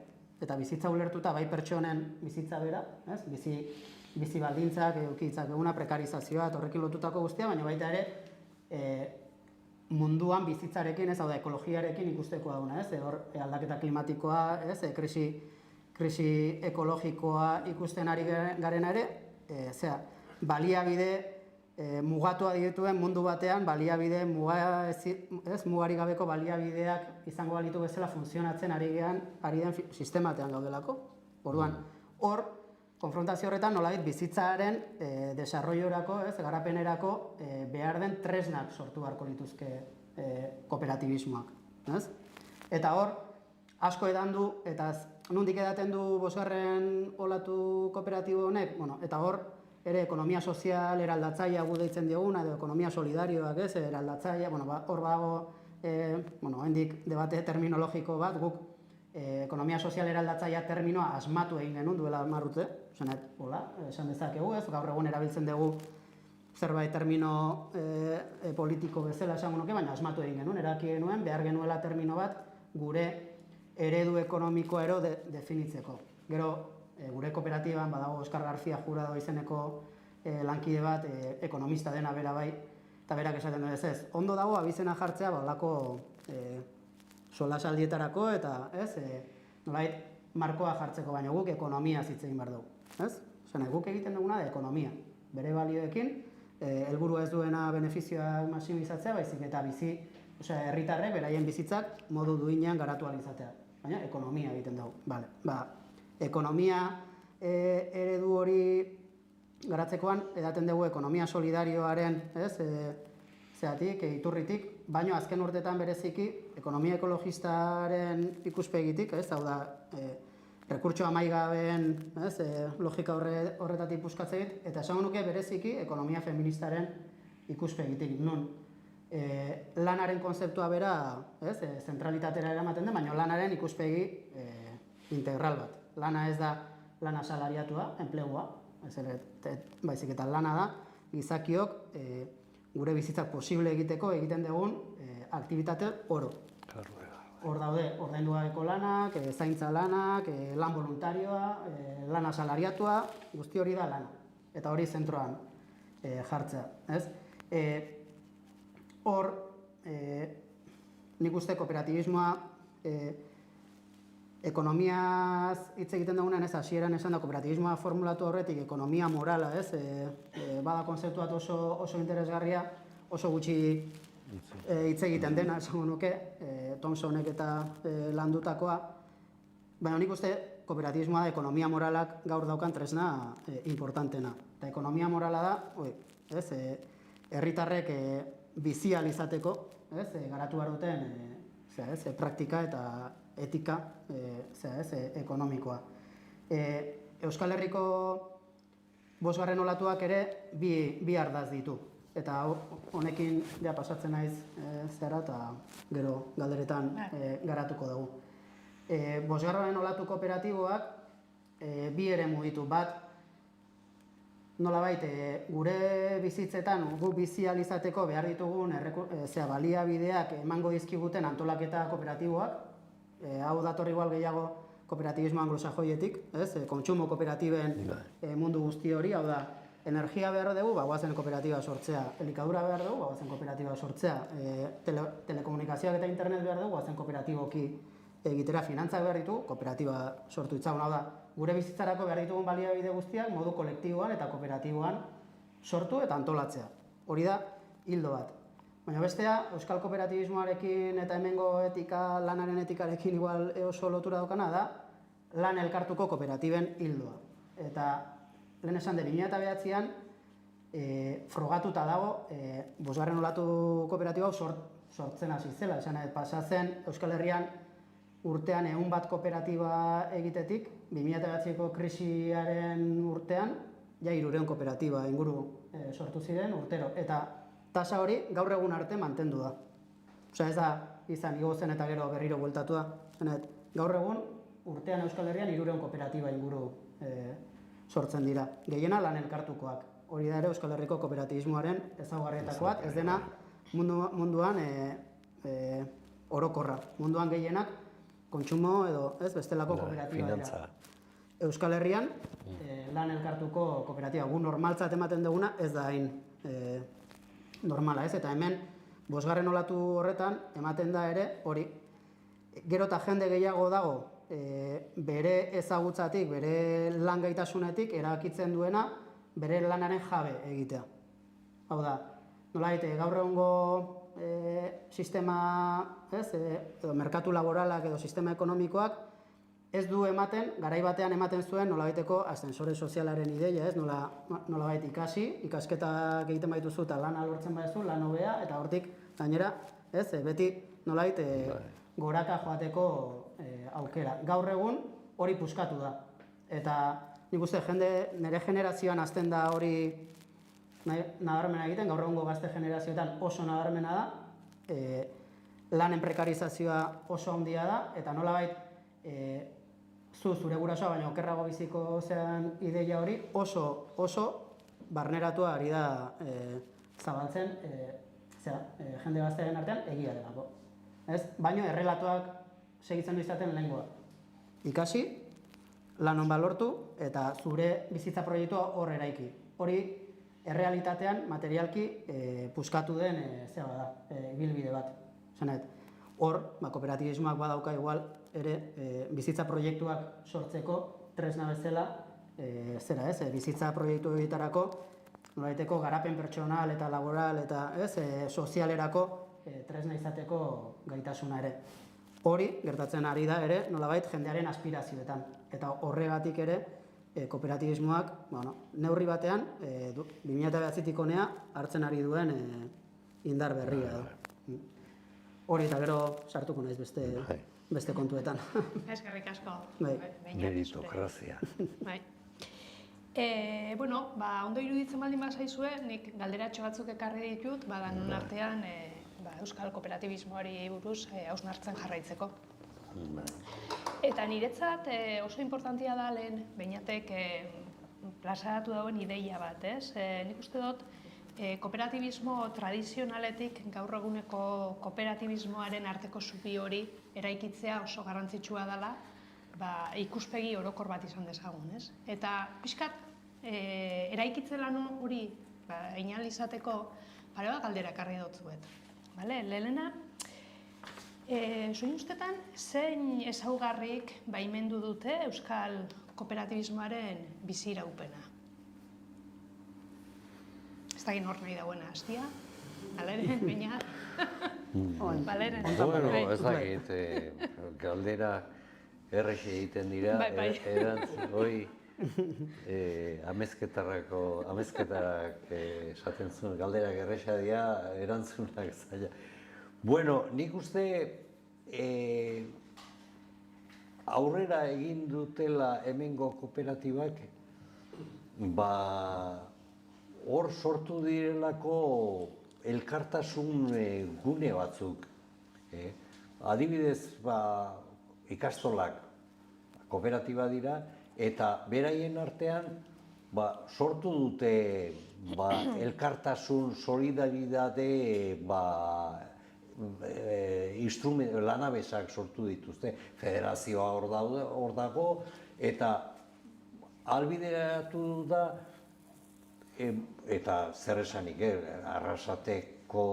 eta bizitza ulertuta bai pertsonen bizitza bera, ez? Bizi baldintzak, edukitzak eguna, prekarizazioa, eta horrekin lotutako guztia, baina baita ere munduan bizitzarekin, ez, hau da, ekologiarekin ikusteko dauna, ez? Hor aldaketa klimatikoa, ez? Krisi ekologikoa ikusten ari garena ere, baliabide mugatua dituen mundu batean, baliabide mugarik gabeko baliabideak izango balitu bezala funtzionatzen ari den sistematean gaudelako. Orduan, hor, konfrontazio horretan nolabait bizitzaren desarrollorako, garapenerako behar den tresnak sortu beharko lituzke kooperatibismoak, ez? Eta hor, asko edan du, eta nondik edaten du bosgarren olatu kooperatibo honek, eta hor, ere ekonomia sozial eraldatzailea gu deitzen dioguna, edo ekonomia solidarioak, ez, eraldatzailea, hor dago, hendik debate terminologiko bat, guk ekonomia sozial eraldatzailea terminoa asmatu egin genuen duela 10 urte, esan dezakegu, ez, gaur egun erabiltzen dugu zerbait termino politiko bezala esango nuke, baina asmatu egin genuen, eraki genuen, behar genuela termino bat gure eredu ekonomikoa ero definitzeko. Gero, gure kooperatiban badago Oskar García Jurado izeneko lankide bat, ekonomista dena bera bai, eta berak esaten du ez. Ondo dago abizena jartzea balako solasaldietarako eta, ez, nolait markoa jartzeko, baina guk ekonomia hitz egin behar dugu, ez? Guk egiten duguna da ekonomia, bere balioekin, helburua ez duena benefizioak maximizatzea, baizik eta herritarrek beraien bizitzak modu duinean garatu ahal izatea, baina ekonomia egiten dugu. Ekonomia eredu hori garatzekoan edaten dugu ekonomia solidarioaren, iturritik, baina azken urtetan bereziki ekonomia ekologistaren ikuspegitik, hau da, rekurtso amaigabeen logika horretatik puskatzeit, eta esango nuke bereziki ekonomia feministaren ikuspegitik, non lanaren konzeptua bera zentralitatera eramaten den, baina lanaren ikuspegi integral bat. Lana ez da lana salariatua, enplegua, baizik eta lana da, gizakiok gure bizitzak posible egiteko egiten dugun aktibitate oro. Hor daude, ordaindugabeko lanak, zaintza lanak, lan voluntarioa, lana salariatua, guzti hori da lana. Eta hori zentroan jartzea. Hor, nik uste kooperatibismoa ekonomiaz hitz egiten dugunean, hasieran esan da kooperatibismoa formulatu horretik ekonomia morala, bada konzeptu bat oso interesgarria, oso gutxi hitz egiten dena, esango nuke, Thomsonek eta landutakoa, baina nik uste kooperatibismoa da ekonomia moralak gaur daukan tresna importantena. Eta ekonomia morala da, herritarrek bizi ahal izateko, garatu behar duten praktika eta etika ekonomikoa. Euskal Herriko 5. olatuak ere bi ardaz ditu. Eta honekin pasatzen naiz zera eta gero galderetan garatuko dugu. 5. olatu kooperatiboak bi eremu ditu. Bat, nolabait, gure bizitzetan, gu bizi ahal izateko behar ditugun baliabideak emango dizkiguten antolaketa kooperatiboak, hau dator igual gehiago kooperatibismo anglosajoietik, kontsumo kooperatiben mundu guzti hori, hau da, energia behar dugu, guazen kooperatiba sortzea, elikadura behar dugu, guazen kooperatiba sortzea, telekomunikazioak eta internet behar dugu, guazen kooperatiboki egitera, finantzak behar ditu, kooperatiba sortu itzagun, hau da, gure bizitzarako behar ditugun baliabide guztiak modu kolektiboan eta kooperatiboan sortu eta antolatzea. Hori da, hildo bat. Baina bestea, euskal kooperatibismoarekin eta hemengo etika, lanaren etikarekin igual oso lotura daukana da, lan elkartuko kooperatiben hildoa. Eta lehen esan de 2009an frogatuta dago, bosgarren olatu kooperatiba sortzen hasi zela. Esan pasa zen Euskal Herrian urtean 100 kooperatiba egitetik, 2009ko krisiaren urtean, ja 300 kooperatiba inguru sortu ziren urtero. Eta tasa hori gaur egun arte mantendu da. Osea, ez da izan igo zen eta gero berriro bueltatu da. Gaur egun urtean Euskal Herrian 300 kooperatiba inguru sortzen dira. Gehiena lan elkartukoak. Hori da ere Euskal Herriko kooperatibismoaren ezaugarrietako bat, ez dena munduan orokorra. Munduan gehienak kontsumo edo ez bestelako kooperatiba dira. Euskal Herrian lan elkartuko kooperatiba gu normaltzat ematen duguna ez da hain normala, ez? Eta hemen bosgarren olatu horretan ematen da ere hori gero eta jende gehiago dago bere ezagutzatik, bere lan gaitasunetik erabakitzen duena bere lanaren jabe egitea. Hau da, nolabait gaur egungo sistema, edo merkatu laboralak edo sistema ekonomikoak ez du ematen, garai batean ematen zuen nolabaiteko ascensore sozialaren ideia, ez? Nolabait ikasketak egiten baituzu eta lana lortzen baduzu, lan hobea, eta hortik gainera, ez? Beti nolabait goraka joateko aukera. Gaur egun hori puskatu da. Eta nik uste nire generazioan hasten da hori nabarmena egiten, gaur egungo gazte generazioetan oso nabarmena da, lanen prekarizazioa oso handia da, eta nolabait zure gurasoa baina okerrago biziko zean ideia hori oso barneratua ari da zabaltzen jende gaztearen artean egia delako. Baina errelatuak segitzen du izaten lehengoa. Ikasi, lan on lortu eta zure bizitza proiektua hor eraiki. Hori errealitatean materialki puskatu den ibilbide bat. Hor, kooperatibismoak badauka igual ere bizitza proiektuak sortzeko tresna bezala bizitza proiektu egietarako nolabaiteko garapen pertsonal eta laboral eta sozialerako tresna izateko gaitasuna ere. Hori gertatzen ari da ere nolabait jendearen aspirazioetan. Eta horregatik ere kooperatibismoak neurri batean 2009tik honea hartzen ari duen indar berria. Hori eta gero sartuko naiz beste kontuetan. Eskerrik asko. Meritokrazia. Ondo iruditzen baldin bazaizue, nik galderatxo batzuk ekarri ditut, danon artean Euskal Kooperatibismoari buruz hausnartzen jarraitzeko. Eta niretzat oso importantia da lehen, beinatek plazaratu dauen ideia bat, ez? Nik uste dut, kooperatibismo tradizionaletik gaur eguneko kooperatibismoaren arteko zubi hori eraikitzea oso garrantzitsua dela ikuspegi orokor bat izan dezagun, ez? Eta pixkat eraikitze lan hori egin izateko pare bat galdera ekarri dutzuet. Lehena, zuen ustetan zein ezaugarrik baimendu dute Euskal Kooperatibismoaren bizi iraupena? Ez da nor nahi dagoena hastia? Baleren, baina? Baleren. Bueno, ez dakit, galdera errexe egiten dira, hori amezketarak esaten zuen, galderak errexa dira, erantzunak zaila. Bueno, nik uste aurrera egin dutela hemengo kooperatibak, hor sortu direlako elkartasun gune batzuk. Adibidez, ikastolak kooperatiba dira, eta beraien artean sortu dute elkartasun, solidaridade, lanabesak sortu dituzte. Federazioa hor dago, eta ahalbideratu da, eta zer esanik, Arrasateko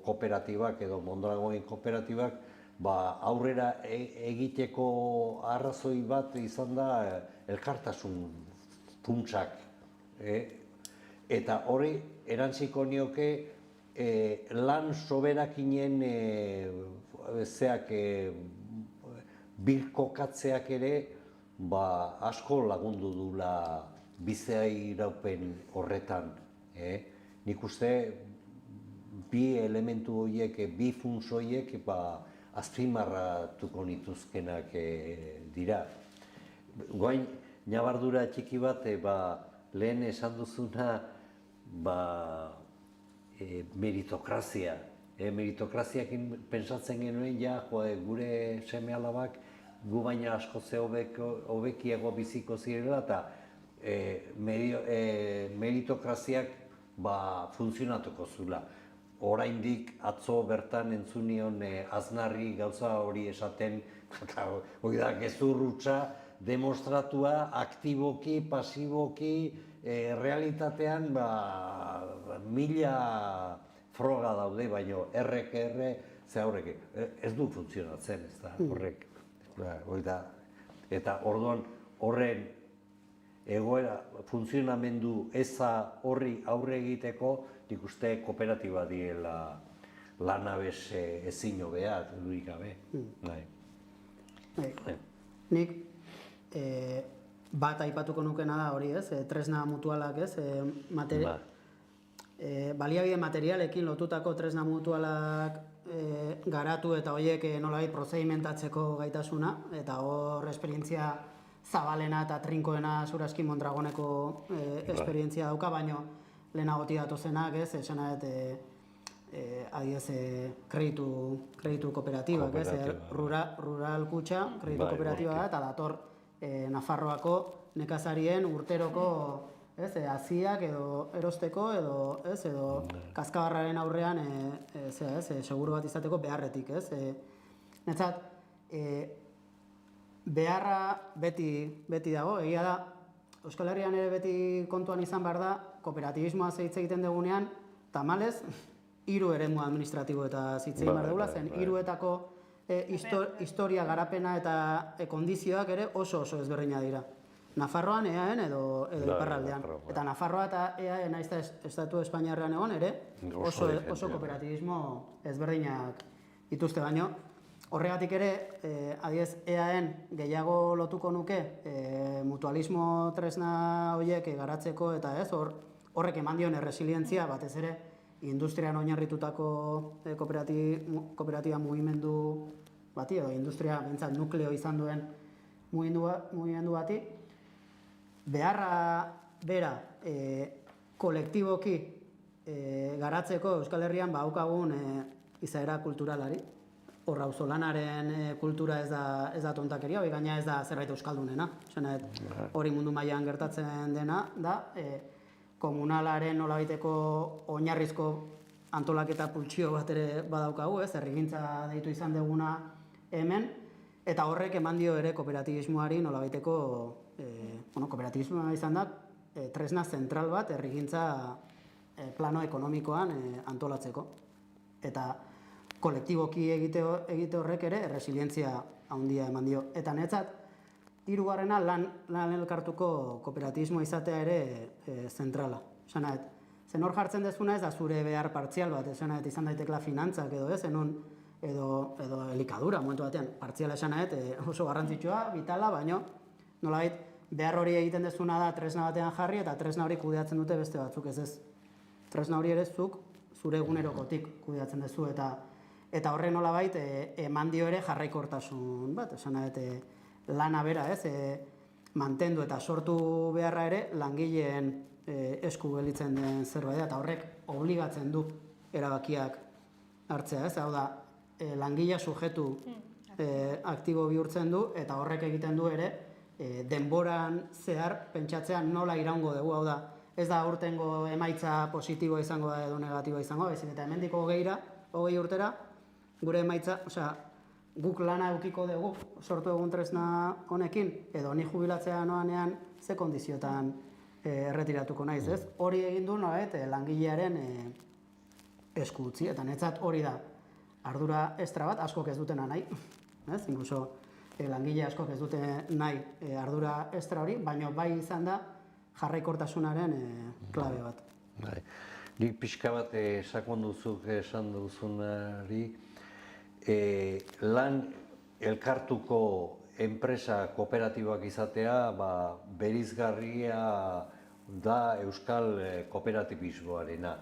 kooperatibak edo Mondragoen kooperatibak aurrera egiteko arrazoi bat izan da elkartasun funtsak. Eta hori erantziko nioke lan soberakinen birkokatzeak ere asko lagundu dula bizia iraupen horretan. Nik uste bi elementu horiek, bi funts horiek azpimarratuko nituzkenak dira. Goain, ñabardura txiki bat, lehen esan duzuna meritokrazia. Meritokraziakin pentsatzen genuen, gure seme-alabak gu baina asko ze hobekiago biziko zirela, eta meritokraziak funtzionatuko zula. Oraindik atzo bertan entzunion Aznarri gauza hori esaten, hori da, gezur hutsa demostratua aktiboki, pasiboki, realitatean mila froga daude, baina ze horrek, ez du funtzionatzen, ez da, horrek. Eta orduan horren egoera funtzionamendu eza horri aurre egiteko, nik uste kooperatiba diela lanabes ezin hobea, durik gabe. Nik bat aipatuko nukena da hori, tresna mutualak, baliabide materialekin lotutako tresna mutualak garatu eta horiek nolabait prozedimentatzeko gaitasuna, eta hor esperientzia zabalena eta trinkoena Zuraski Mondragoneko esperientzia dauka, baino lehenagoti datozenak, esana adibidez kreditu kooperatibak, rural kutxa kreditu kooperatiba da, eta dator Nafarroako nekazarien urteroko haziak edo erosteko edo kaskabarraren aurrean seguru bat izateko beharretik. Netzat, beharra beti dago, egia da, Euskal Herrian ere beti kontuan izan behar da, kooperatibismoa hitz egiten dugunean, tamalez, 3 eremu administratibo eta hitz egin behar dugula, zen 3etako historia garapena eta kondizioak ere oso ezberdina dira. Nafarroan, EAen edo iparraldean. Eta Nafarroa eta EAen naiz da Estatu Espainiarrean egon ere oso kooperatibismo ezberdinak dituzte, baino. Horregatik ere, adibidez, EAen gehiago lotuko nuke mutualismo tresna horiek garatzeko eta horrek eman dion resilientzia, batez ere industrian oinarritutako kooperatiba mugimendu bati, edo industria bintzat nukleo izan duen mugimendu bati, beharra bera kolektiboki garatzeko Euskal Herrian baukagun izaera kulturalari. Hor auzolanaren kultura ez da tontakeria, hori gaina ez da zerbait euskaldunena. Hori mundu mailan gertatzen dena da, komunalaren nolabaiteko oinarrizko antolaketa pultsio bat ere badaukagu, herrigintza deitu izan duguna hemen, eta horrek eman dio ere kooperatibismoari nolabaiteko, kooperatibismoa izan da, tresna zentral bat herrigintza plano ekonomikoan antolatzeko. Eta kolektiboki egite horrek ere resilientzia handia eman dio. Eta netzat, 3. lan elkartuko kooperatibismo izatea ere zentrala. Zen hor jartzen dezuna ez da zure behar partzial bat, izan daitekla finantzak edo elikadura momentu batean. Partziala oso garrantzitsua, vitala, baino nolabait behar hori egiten dezuna da tresna batean jarri eta tresna hori kudeatzen dute beste batzuk ez. Tresna hori ere zuk zure egunerokotik kudeatzen dezu eta horre nolabait eman dio ere jarraikortasun bat, lana bera mantendu eta sortu beharra ere langileen esku gelditzen den zerbait, eta horrek obligatzen du erabakiak hartzea, hau da, langilea sujetu aktibo bihurtzen du, eta horrek egiten du ere denboran zehar pentsatzean nola iraungo dugu, hau da, ez da urtengo emaitza positiboa izango da edo negatiboa izango, baizik eta hemendik 20 urtera, gure emaitza, guk lana edukiko dugu sortu egun tresna honekin, edo ni jubilatzea noanean ze kondiziotan erretiratuko naiz, ez? Hori egin du langilearen esku utzi, eta netzat hori da ardura estra bat, askok ez dutena nahi, inkluso langile askok ez dute nahi ardura estra hori, baina bai izan da jarraikortasunaren klabe bat. Nik pixka bat sakon duzuk esan duzunari, lan elkartuko enpresa kooperatibak izatea berizgarria da euskal kooperatibismoarena.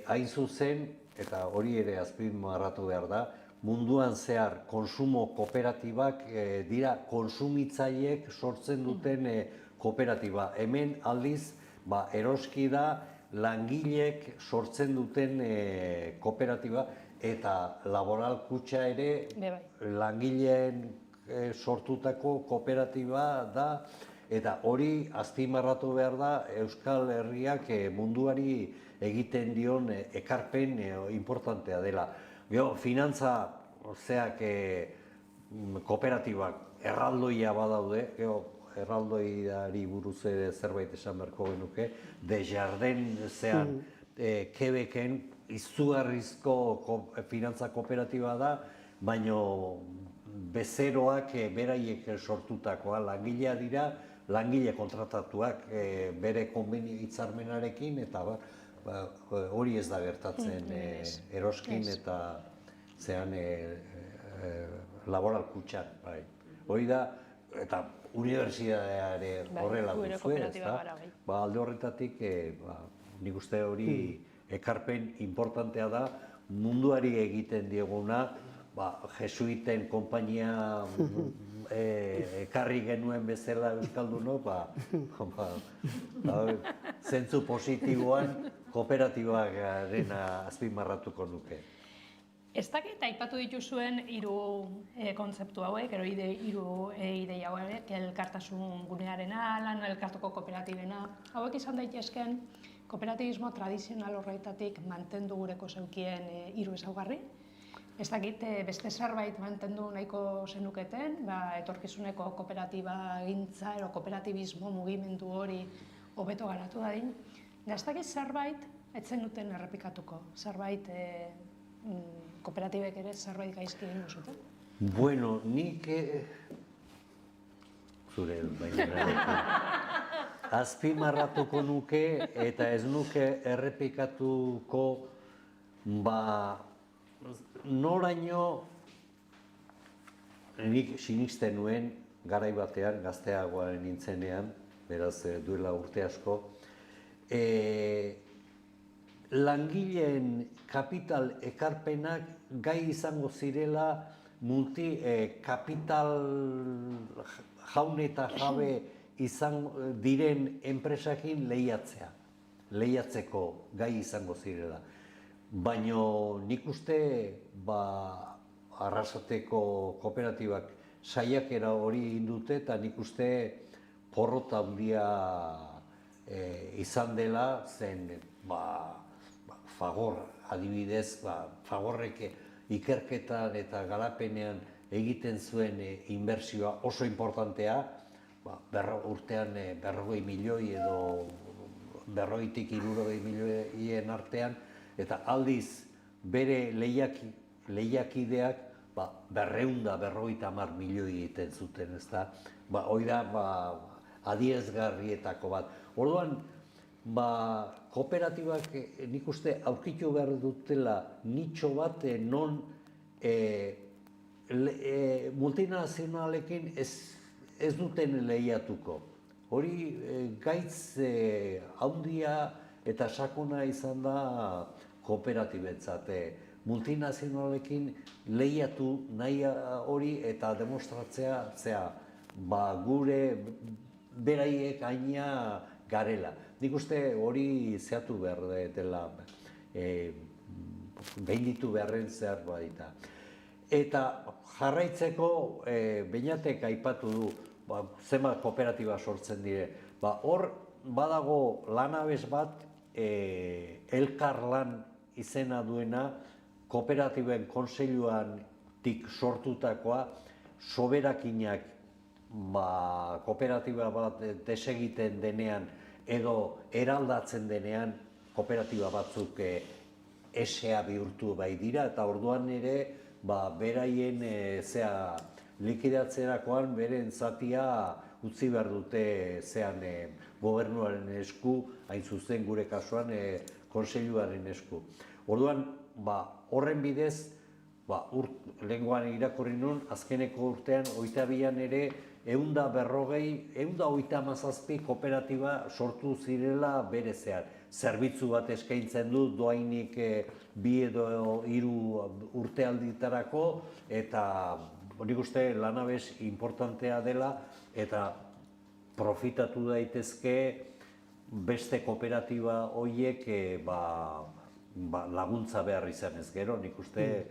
Hain zuzen, eta hori ere azpimarratu behar da, munduan zehar konsumo kooperatibak dira konsumitzaileek sortzen duten kooperatiba. Hemen aldiz eroski da langileek sortzen duten kooperatiba eta laboral kutxa ere langileen sortutako kooperatiba da eta hori azpimarratu behar da Euskal Herriak munduari egiten dion ekarpen importantea dela. Finantza kooperatibak erraldoia badaude, erraldoiari buruz ere zerbait esan beharko genuke, Desjardins Quebecen izugarrizko finantza kooperatiba da, baina bezeroak beraiek sortutakoa, langilea dira, langile kontratatuak bere konbenio hitzarmenarekin eta hori ez da gertatzen eroskin eta laboral kutxan. Hori da, eta unibertsitateare horrela duzu, alde horretatik nik uste hori ekarpen importantea da, munduari egiten dieguna, jesuiten konpainia ekarri genuen bezala euskaldunok, zentzu positiboan kooperatibaren azpimarratuko nuke. Ez dakit aipatu dituzuen hiru kontzeptu hauek, hiru ideia hauek, elkartasun gunearena, lan elkartuko kooperatibena, hauek izan daitezken kooperatibismo tradizional horretatik mantendu gureko zeukien hiru ezaugarri. Ez dakit beste zerbait mantendu nahiko zenuketen, etorkizuneko kooperatiba gintza edo kooperatibismo mugimendu hori hobeto garatu dadin. Ez dakit zerbait etzen duten errepikatuko, zerbait kooperatibek ere zerbait gaizki egin duzuten? Bueno, nik zure bainarekin azpimarratuko nuke eta ez nuke errepikatuko noraino nik sinisten nuen garai batean, gazteagoaren nintzenean, beraz duela urte asko, langileen kapital ekarpenak gai izango zirela kapital jaun eta jabe izan diren enpresakin lehiatzeko gai izango zirela. Baina nik uste Arrasateko kooperatibak saiakera hori egin dute eta nik uste porrota handia izan dela zen Fagor adibidez, Fagorrek ikerketan eta garapenean egiten zuen inbertsioa oso importantea, urtean 40 milioi edo 40-60 milioien artean, eta aldiz bere lehiakideak 250 milioi egiten zuten, ezta? Hori da adierazgarrietako bat. Orduan, kooperatibak nik uste aurkitu behar dutela nitxo bat non multinazionalekin ez duten lehiatuko. Hori gaitz handia eta sakona izan da kooperatibentzat. Multinazionalekin lehiatu nahi hori eta demostratzea gure beraiek haina garela. Nik uste hori zehatu behar dela, gainditu beharren zehar badita. Eta jarraitzeko, Beñatek aipatu du, zenbat kooperatiba sortzen dire. Hor badago lanabes bat, Elkarlan izena duena, kooperatiben kontseiluantik sortutakoa, soberakinak kooperatiba bat desegiten denean edo eraldatzen denean kooperatiba batzuk esea bihurtu bai dira eta orduan ere beraien likidatzerakoan beren zatia utzi behar dute gobernuaren esku, hain zuzen gure kasuan konseiluaren esku. Orduan, horren bidez lehengoan irakurri nun, azkeneko urtean, 22an ere, 150 kooperatiba sortu zirela berezean. Zerbitzu bat eskaintzen du doainik 2 edo 3 urtealditarako, eta nik uste lanabes importantea dela, eta profitatu daitezke beste kooperatiba horiek laguntza behar izan ez gero, nik uste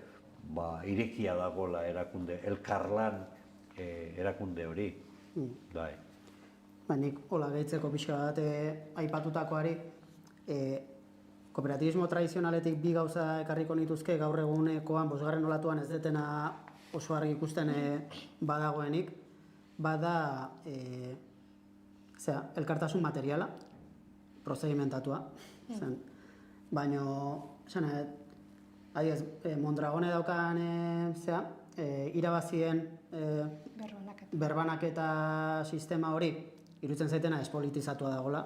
irekia dagoela erakunde, elkarlan erakunde hori. Nik hola gehitzeko pixka bat aipatutakoari, kooperatibismo tradizionaletik 2 gauza ekarriko nituzke gaur egunekoan, 5. olatuan ez detena oso argi ikusten badagoenik, bada elkartasun materiala, prozedimentatua, baina, Mondragone daukan irabazien berbanaketa sistema hori iruditzen zaitena despolitizatua dagoela,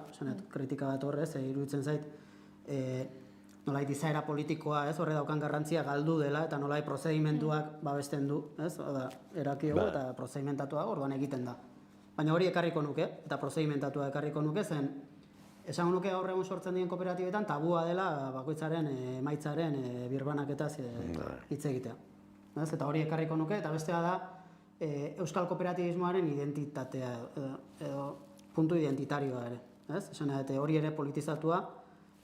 kritika bat horrez, iruditzen zait nolait izaera politikoa, horre daukan garrantzia galdu dela eta nolait prozedimentuak babesten du, erakiogu eta prozedimentatua orduan egiten da. Baina hori ekarriko nuke, eta prozedimentatua ekarriko nuke zen, esan nuke gaur egun sortzen dien kooperatibetan tabua dela bakoitzaren emaitzaren birbanaketaz hitz egitea. Eta hori ekarriko nuke, eta bestea da euskal kooperatibismoaren identitatea edo puntu identitarioa ere. Esan hori ere politizatua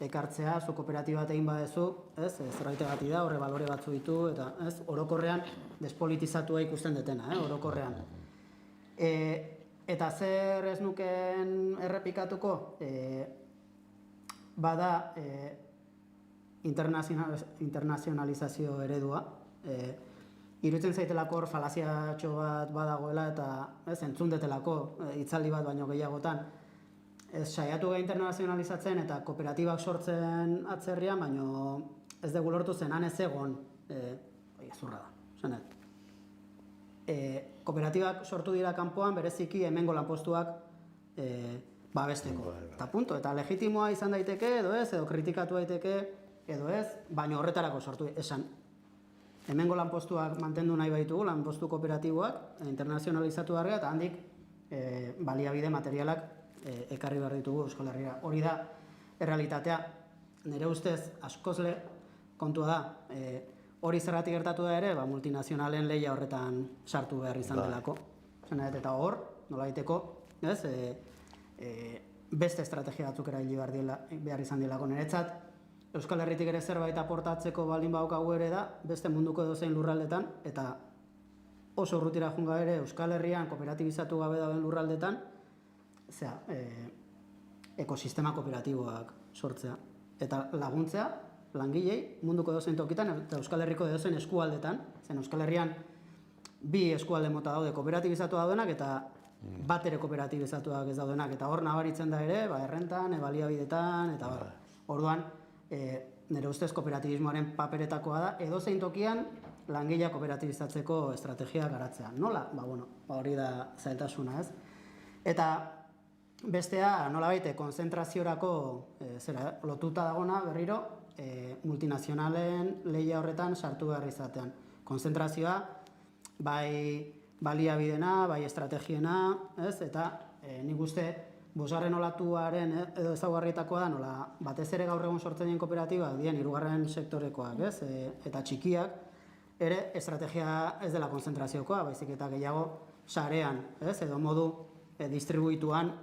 ekartzea, zu kooperatiba bat egin badezu, zerbaitegatik da, horre balore batzu ditu, eta orokorrean despolitizatua ikusten detena, orokorrean. Eta zer ez nuken errepikatuko, bada internazionalizazio eredua. Iruditzen zaitelako hor falaziatxo bat badagoela eta entzun detelako hitzaldi bat baino gehiagotan. Saiatu gara internazionalizatzen eta kooperatibak sortzen atzerrian, baino ez dugu lortu zenan ez egon, zurra da, kooperatibak sortu dira kanpoan bereziki hemengo lanpostuak babesteko. Eta punto, eta legitimoa izan daiteke edo ez, edo kritikatu daiteke edo ez, baina horretarako sortu esan. Hemengo lanpostuak mantendu nahi baitugu, lanpostu kooperatiboak, internazionalizatu behar eta handik baliabide materialak ekarri behar ditugu Euskal Herria. Hori da errealitatea. Nire ustez askozle kontua da, hori zergatik gertatu da ere, multinazionalen lehia horretan sartu behar izan delako. Eta hor, nolaiteko, beste estrategia batzuk erabili behar izan delako. Niretzat, Euskal Herritik ere zerbait aportatzeko baldin badaukagu ere da, beste munduko edozein lurraldetan, eta oso urrutira joango ere Euskal Herrian kooperatibizatu gabe dauden lurraldetan, ekosistema kooperatiboak sortzea. Eta laguntzea, langilei, munduko edozein tokitan, eta Euskal Herriko edozein eskualdetan, zen Euskal Herrian 2 eskualde mota daude kooperatibizatu daudenak, eta bat ere kooperatibizatuak ez daudenak, eta hor nabaritzen da ere, errentan, baliabidetan, eta orduan, nire ustez kooperatibismoaren paperetakoa da, edozein tokian langilea kooperatibizatzeko estrategia garatzea. Nola? Hori da zailtasuna, ez? Eta bestea, nolabait, konzentraziorako lotuta dagona berriro, multinazionalen lehia horretan sartu behar izatean. Konzentrazioa, bai baliabidena, bai estrategiena, eta nik uste 5. olatuaren edo ezaugarrietakoa da, nola batez ere gaur egun sortzen dien kooperatibak dien 3. sektorekoak, eta txikiak, ere estrategia ez dela konzentraziokoa, baizik eta gehiago sarean, edo modu distribuituan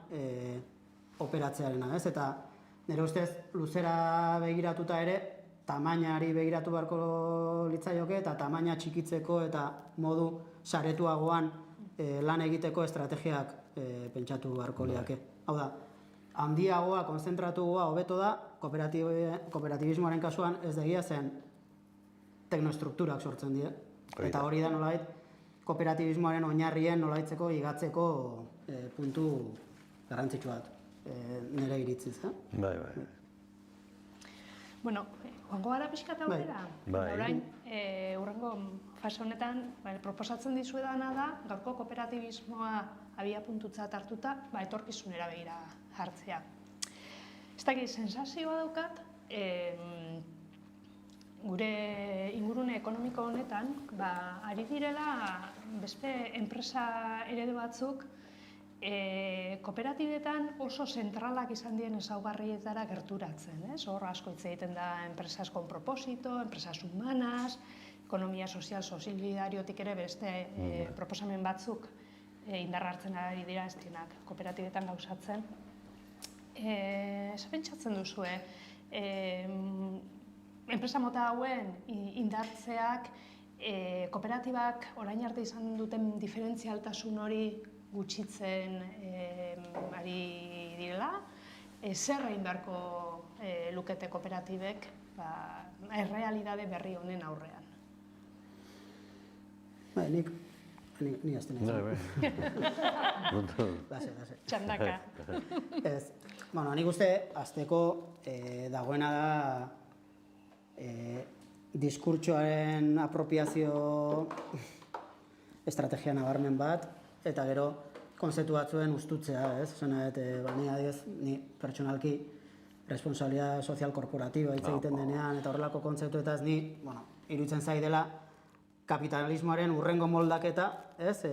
operatzearena, eta nire ustez luzera begiratuta ere, tamainari begiratu beharko litzaioke eta tamaina txikitzeko eta modu saretuagoan lan egiteko estrategiak pentsatu beharko liake. Hau da, handiagoa, konzentratuagoa hobeto da, kooperatibismoaren kasuan ez degia zen teknostrukturak sortzen dira. Eta hori da nolait, kooperatibismoaren oinarrien nolaitzeko igatzeko puntu garrantzitsu bat, nire iritziz. Bai. Bueno, joango gara pixka eta aurrera. Orain, hurrengo fase honetan, proposatzen dizuedana da, gaurko kooperatibismoa abiapuntutzat hartuta, etorkizunera begira jartzea. Ez dakit, sensazioa daukat, gure ingurune ekonomiko honetan, ari direla beste enpresa eredu batzuk kooperatibetan oso zentralak izan dien ezaugarrietara gerturatzen. Hor asko hitz egiten da empresas con propósito, empresas humanas, ekonomia sozial solidariotik ere beste proposamen batzuk indarra hartzen ari dira ez dienak kooperatibetan gauzatzen. Pentsatzen duzue, enpresa mota hauen indartzeak kooperatibak orain arte izan duten diferentzialtasun hori gutxitzen ari direla, zer egin beharko lukete kooperatibek errealitate berri honen aurrean? Ni azten ez. Lase. Txandaka. Ez, nik uste, azteko dagoena da diskurtsoaren apropiazio estrategia nabarmen bat, eta gero konzeptu batzuen ustutzea, ez? Ni pertsonalki responsabilidad sozial korporatiba hitz egiten denean, eta horrelako kontzeptuetaz ni, iruditzen zai dela kapitalismoaren urrengo moldaketa, ez?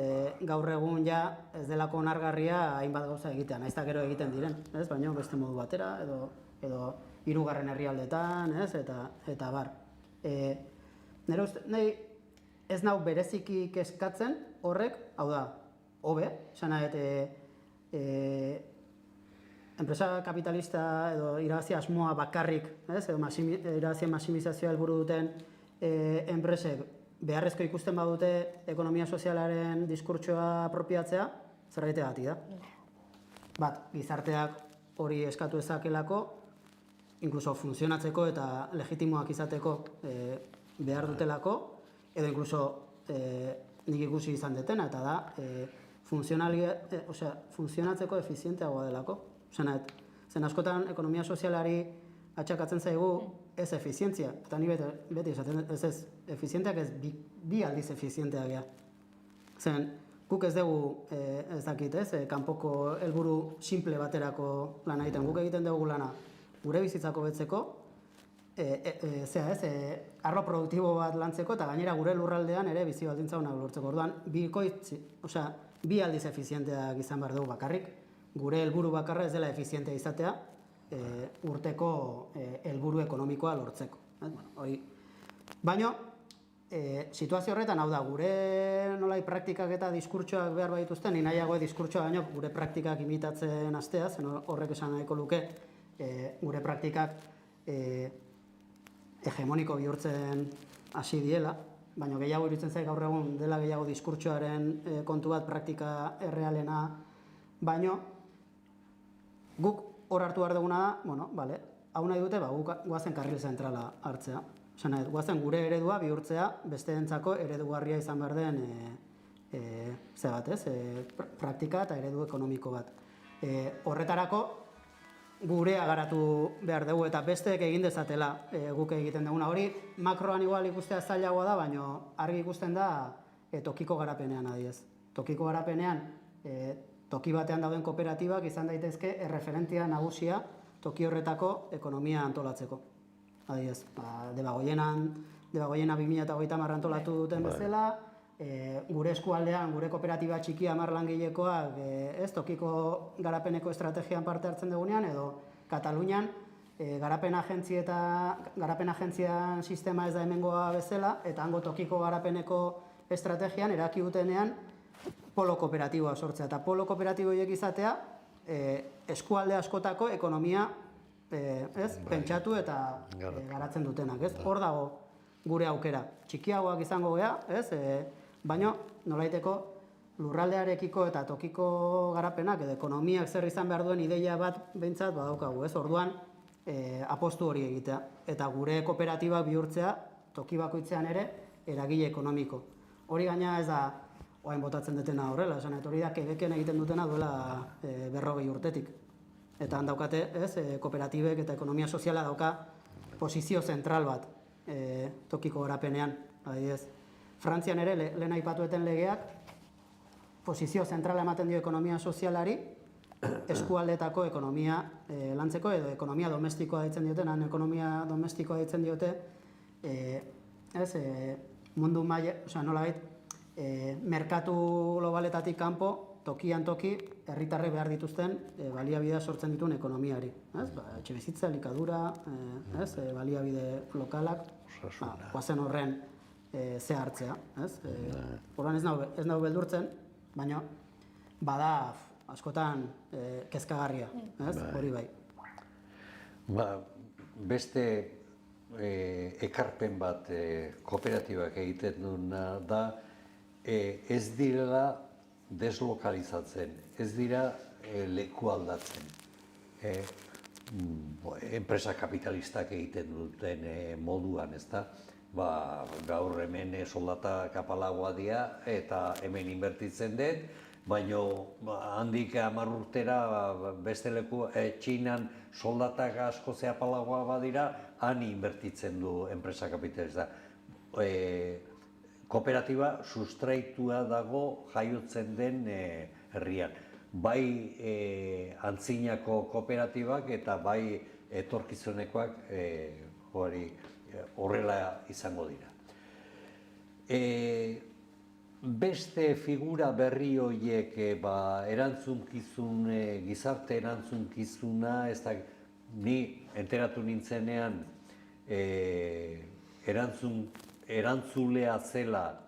Gaur egun ja ez delako onargarria hainbat gauza egitea, nahiz eta gero egiten diren, ez? Baina beste modu batera, edo hirugarren herrialdetan, ez? Eta bar. Nahi ez nau bereziki kezkatzen horrek, hau da, hobe, esan enpresa kapitalista edo irabazi asmoa bakarrik, ez? Edo irabazi maximizazioa helburu duten enpresek beharrezko ikusten badute ekonomia sozialaren diskurtsoa apropiatzea, zergaitegatik da. Bat, gizarteak hori eskatu ezakelako, inkluso funtzionatzeko eta legitimoak izateko behar dutelako, edo inkluso nik ikusi izan detena, eta da funtzionatzeko efizienteagoa delako. Zen askotan ekonomia sozialari atxakatzen zaigu ez efizientzia, eta ni beti esaten ez efizienteak ez bi aldiz efizienteak gea. Zen guk ez dugu, ez dakit, kanpoko helburu simple baterako lan egiten, guk egiten dugu lana gure bizitzako betzeko, arlo produktibo bat lantzeko eta gainera gure lurraldean ere bizi baldintza onak lortzeko. Orduan, bi aldiz efizienteak izan behar dugu bakarrik, gure helburu bakarra ez dela efizientea izatea, urteko helburu ekonomikoa lortzeko. Baina, situazio horretan, hau da, gure nolai praktikak eta diskurtsoak behar badituzten, ni nahiago diskurtsoa baino gure praktikak imitatzen hastea, zen horrek esan nahiko luke, gure praktikak hegemoniko bihurtzen hasi diela, baina gehiago iruditzen zait gaur egun dela gehiago diskurtsoaren kontu bat praktika errealena, baino guk hor hartu behar duguna da, hau nahi dute, guk guazen karril zentrala hartzea. Guazen gure eredua bihurtzea besteentzako eredugarria izan behar den praktika eta eredu ekonomiko bat. Horretarako gurea garatu behar dugu eta besteek egin dezatela guk egiten duguna. Hori makroan igual ikustea zailagoa da, baina argi ikusten da tokiko garapenean adiez. Tokiko garapenean toki batean dauden kooperatibak izan daitezke erreferentzia nagusia toki horretako ekonomia antolatzeko. Adiez, Debagoiena 2030 antolatu duten bezala, gure eskualdean, gure kooperatiba txiki 10 langilekoak tokiko garapeneko estrategian parte hartzen dugunean, edo Katalunian garapen agentzian sistema ez da hemengoa bezala, eta hango tokiko garapeneko estrategian eraki dutenean polo kooperatiboa sortzea. Eta polo kooperatibo horiek izatea eskualde askotako ekonomia pentsatu eta garatzen dutenak. Hor dago gure aukera. Txikiagoak izango gea, baina nolaiteko lurraldearekiko eta tokiko garapenak edo ekonomiak zer izan behar duen ideia bat behintzat badaukagu. Orduan apostu hori egitea. Eta gure kooperatibak bihurtzea toki bakoitzean ere eragile ekonomiko. Hori gaina ez da oain botatzen dutena horrela, hori da Quebecen egiten dutena duela 40 urtetik. Eta han daukate, kooperatibek eta ekonomia soziala dauka posizio zentral bat tokiko garapenean. Frantzian ere, lehen aipatueten legeak, posizio zentrala ematen dio ekonomia sozialari, eskualdetako ekonomia lantzeko edo ekonomia domestikoa ditzen dioten, han ekonomia domestikoa ditzen diote, ez, mundu maila, osea, nolabait, merkatu globaletatik kanpo, tokian toki, herritarrek behar dituzten baliabidea sortzen dituen ekonomiari. Etxebizitza, elikadura, baliabide lokalak, goazen horren ze hartzea. Horren ez nau beldurtzen, baina bada askotan kezkagarria, hori bai. Beste ekarpen bat kooperatibak egiten duena da, ez direla deslokalizatzen, ez dira leku aldatzen. Enpresa kapitalistak egiten duten moduan, ezta? Gaur hemen soldata kapalagoa dira eta hemen inbertitzen dut, baina handik 10 urtera beste leku, Txinan soldatak asko apalagoa badira, han inbertitzen du enpresa kapitalista. Kooperatiba sustraitua dago jaiotzen den herrian. Bai antzinako kooperatibak eta bai etorkizunekoak horrela izango dira. Beste figura berri horiek erantzunkizun, gizarte erantzunkizuna, ni enteratu nintzenean erantzulea zela,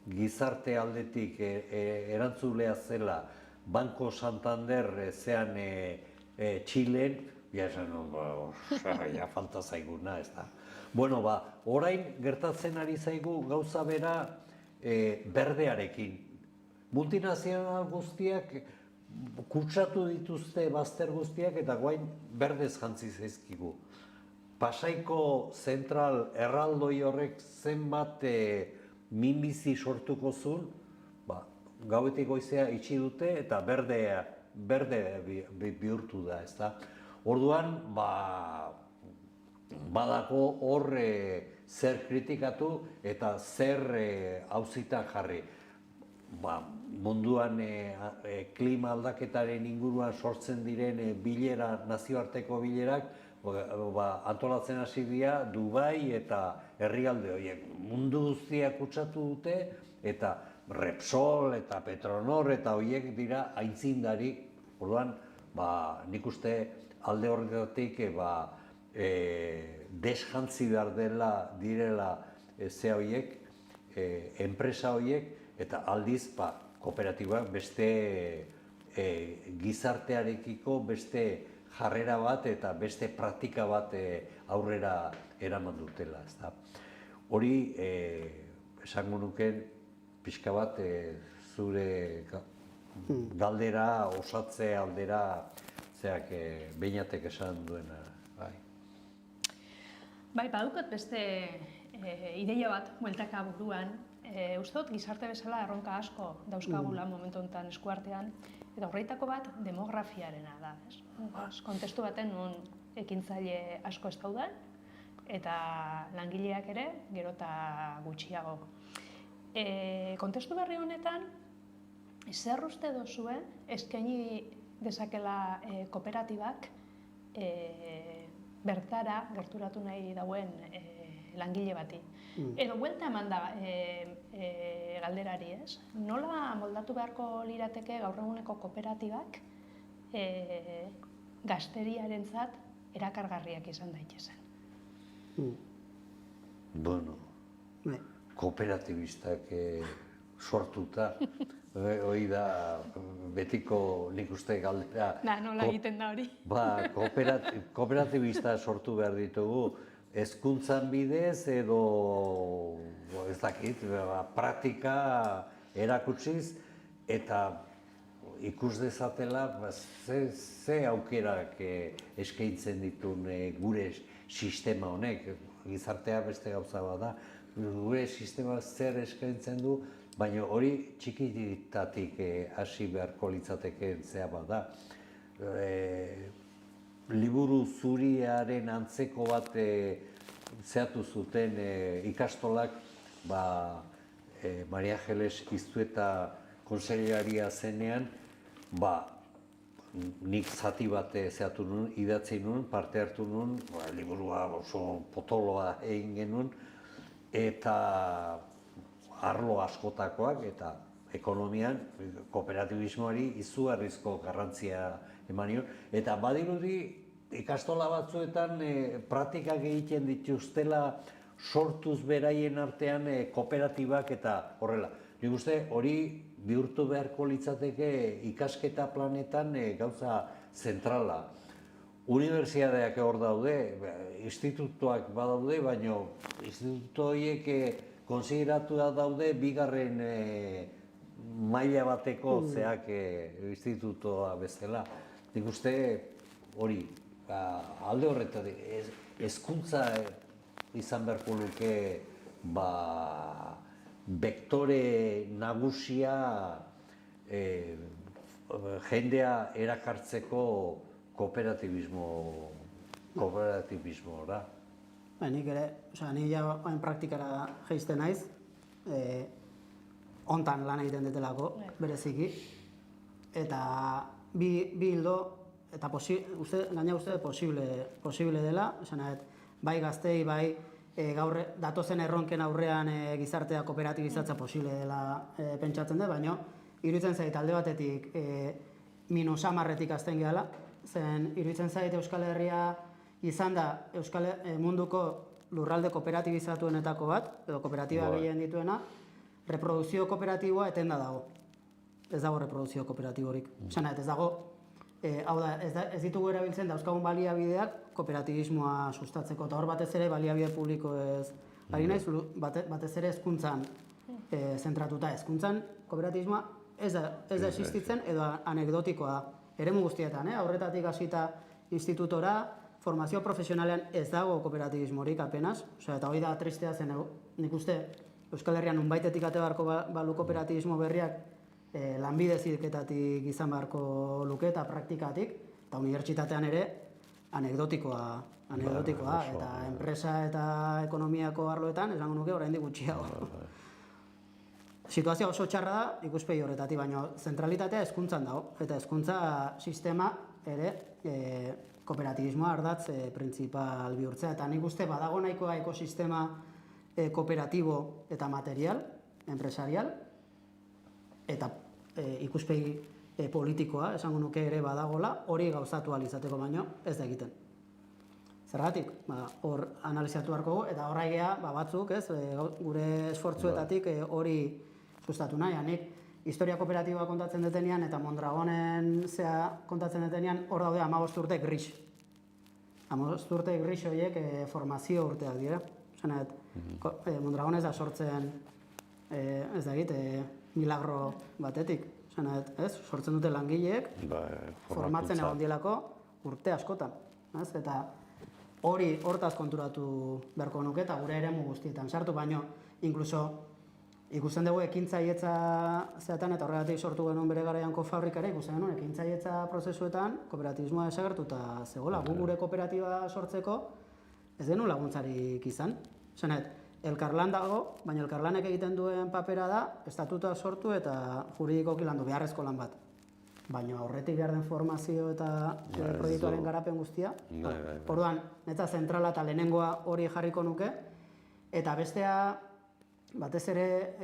gizarte aldetik erantzulea zela Banco Santander zean Txilen, ja falta zaiguna, ez da. Bueno, orain gertatzen ari zaigu gauza bera berdearekin. Multinazional guztiak kutsatu dituzte bazter guztiak eta guain berdez jantzi zaizkigu. Pasaiko zentral erraldoi horrek zenbat minbizi sortuko zuen, gauetik goizea itxi dute eta berde bihurtu da, ezta? Orduan, badako hor zer kritikatu eta zer auzitan jarri. Munduan klima aldaketaren inguruan sortzen diren nazioarteko bilerak antolatzen hasi dira Dubai eta herrialde horiek. Mundu guztiak kutsatu dute eta Repsol eta Petronor eta horiek dira aitzindari. Orduan, nik uste alde horretatik desjantzi behar direla horiek, enpresa horiek, eta aldiz kooperatibak beste gizartearekiko beste jarrera bat eta beste praktika bat aurrera eraman dutela. Hori, esango nuken, pixka bat zure galdera, osatze aldera, Beñatek esan duena. Badaukat beste ideia bat bueltaka buruan. Uste dut gizarte bezala erronka asko dauzkagula momentu honetan eskuartean, eta horretako bat demografiarena da. Kontestu baten nun ekintzaile asko ez daudan, eta langileak ere gero eta gutxiago. Kontestu berri honetan, zer uste duzue eskaini dezakela kooperatibak bertara gerturatu nahi dauen langile bati. Edo buelta eman da galderari, ez? Nola moldatu beharko lirateke gaur eguneko kooperatibak gazteriarentzat erakargarriak izan daitezen? Bueno, kooperatibistak sortuta, hori da betiko nik uste galdera. Nola egiten da hori? Kooperatibista sortu behar ditugu, hezkuntzan bidez edo, ez dakit, praktika erakutsiz eta ikus dezatela ze aukerak eskaintzen dituen gure sistema honek. Gizartea beste gauza bat da, gure sistema zer eskaintzen du, baina hori txikitatik hasi beharko litzatekeen zea bat da. Liburu zuriaren antzeko bat zehatu zuten ikastolak, Maria Angeles Iztueta kontseilaria zenean, nik zati bat zehatu nuen, idatzi nuen, parte hartu nuen, liburua oso potoloa egin genuen, eta arlo askotakoak, eta ekonomian, kooperatibismoari izugarrizko garrantzia eman nion, eta badirudi ikastola batzuetan praktikak egiten dituztela sortuz beraien artean kooperatibak eta horrela. Nik uste hori bihurtu beharko litzateke ikasketa planetan gauza zentrala. Unibertsitateak hor daude, institutuak badaude, baina institutu horiek konsideratuta daude bigarren maila bateko zeak institutua bezala. Nik uste hori, alde horretatik, hezkuntza izan beharko luke bektore nagusia jendea erakartzeko kooperatibismora. Nik ere, ni ja hain praktikara jaisten naiz, hontan lan egiten detelako, bereziki, eta bi hildo, eta gaina uste posible dela, bai gaztei, bai gaur datozen erronken aurrean gizartea kooperatibizatza posible dela pentsatzen dut, baina iruditzen zait alde batetik -10etik azten gehala, zen iruditzen zait Euskal Herria izan da munduko lurralde kooperatibizatuenetako bat, edo kooperatiba gehien dituena, reprodukzio kooperatiboa etenda dago. Ez dago reprodukzio kooperatiborik. Ez dago, hau da, ez ditugu erabiltzen dauzkagun baliabideak kooperatibismoa sustatzeko, eta hor batez ere baliabide publiko ez. Ari naiz, batez ere hezkuntzan zentratuta. Hezkuntzan kooperatibismoa ez da existitzen edo anekdotikoa da. Eremu guztietan, aurretatik hasita institutora, formazio profesionalean ez dago kooperatibismorik apenas, eta hori da tristea zen, nik uste Euskal Herrian nunbaitetik ate beharko balu kooperatibismo berriak lanbide heziketatik izan beharko luke eta praktikatik, eta unibertsitatean ere anekdotikoa, eta enpresa eta ekonomiako arloetan esango nuke oraindik gutxiago. Situazioa oso txarra da ikuspegi horretatik, baina zentralitatea hezkuntzan dago, eta hezkuntza sistema ere kooperatibismoa ardatz printzipal bihurtzea, eta nik uste badago nahikoa ekosistema kooperatibo eta material, empresarial, eta ikuspegi politikoa, esango nuke ere badagola, hori gauzatu ahal izateko baino ez da egiten. Zergatik, hor analiziatu beharko gu, eta horra egea batzuk, gure esfortzuetatik hori sustatu nahi. Nik historia kooperatiboa kontatzen detenean eta Mondragonen kontatzen detenean hor daude 15 urte gris. 15 urte gris horiek formazio urteak dira. Mondragon ez da sortzen, ez da milagro batetik. Sortzen dute langileek, formatzen egon dielako urte askotan. Eta hortaz konturatu beharko nuke eta gure eremu guztietan sartu, baino inkluso ikusten dugu ekintzailetza zeatan eta horregatik sortu genuen bere garaianko fabrikare, ikusten genuen ekintzailetza prozesuetan kooperatibismoa desagertuta zegoela. Gu gure kooperatiba sortzeko ez genuen laguntzarik izan. Elkarlan dago, baina elkarlanek egiten duen papera da estatutua sortu eta juridikoki landu beharrezko lan bat. Baina horretik behar den formazio eta proiektuaren garapen guztia. Orduan, netza zentrala eta lehenengoa hori jarriko nuke, eta bestea batez ere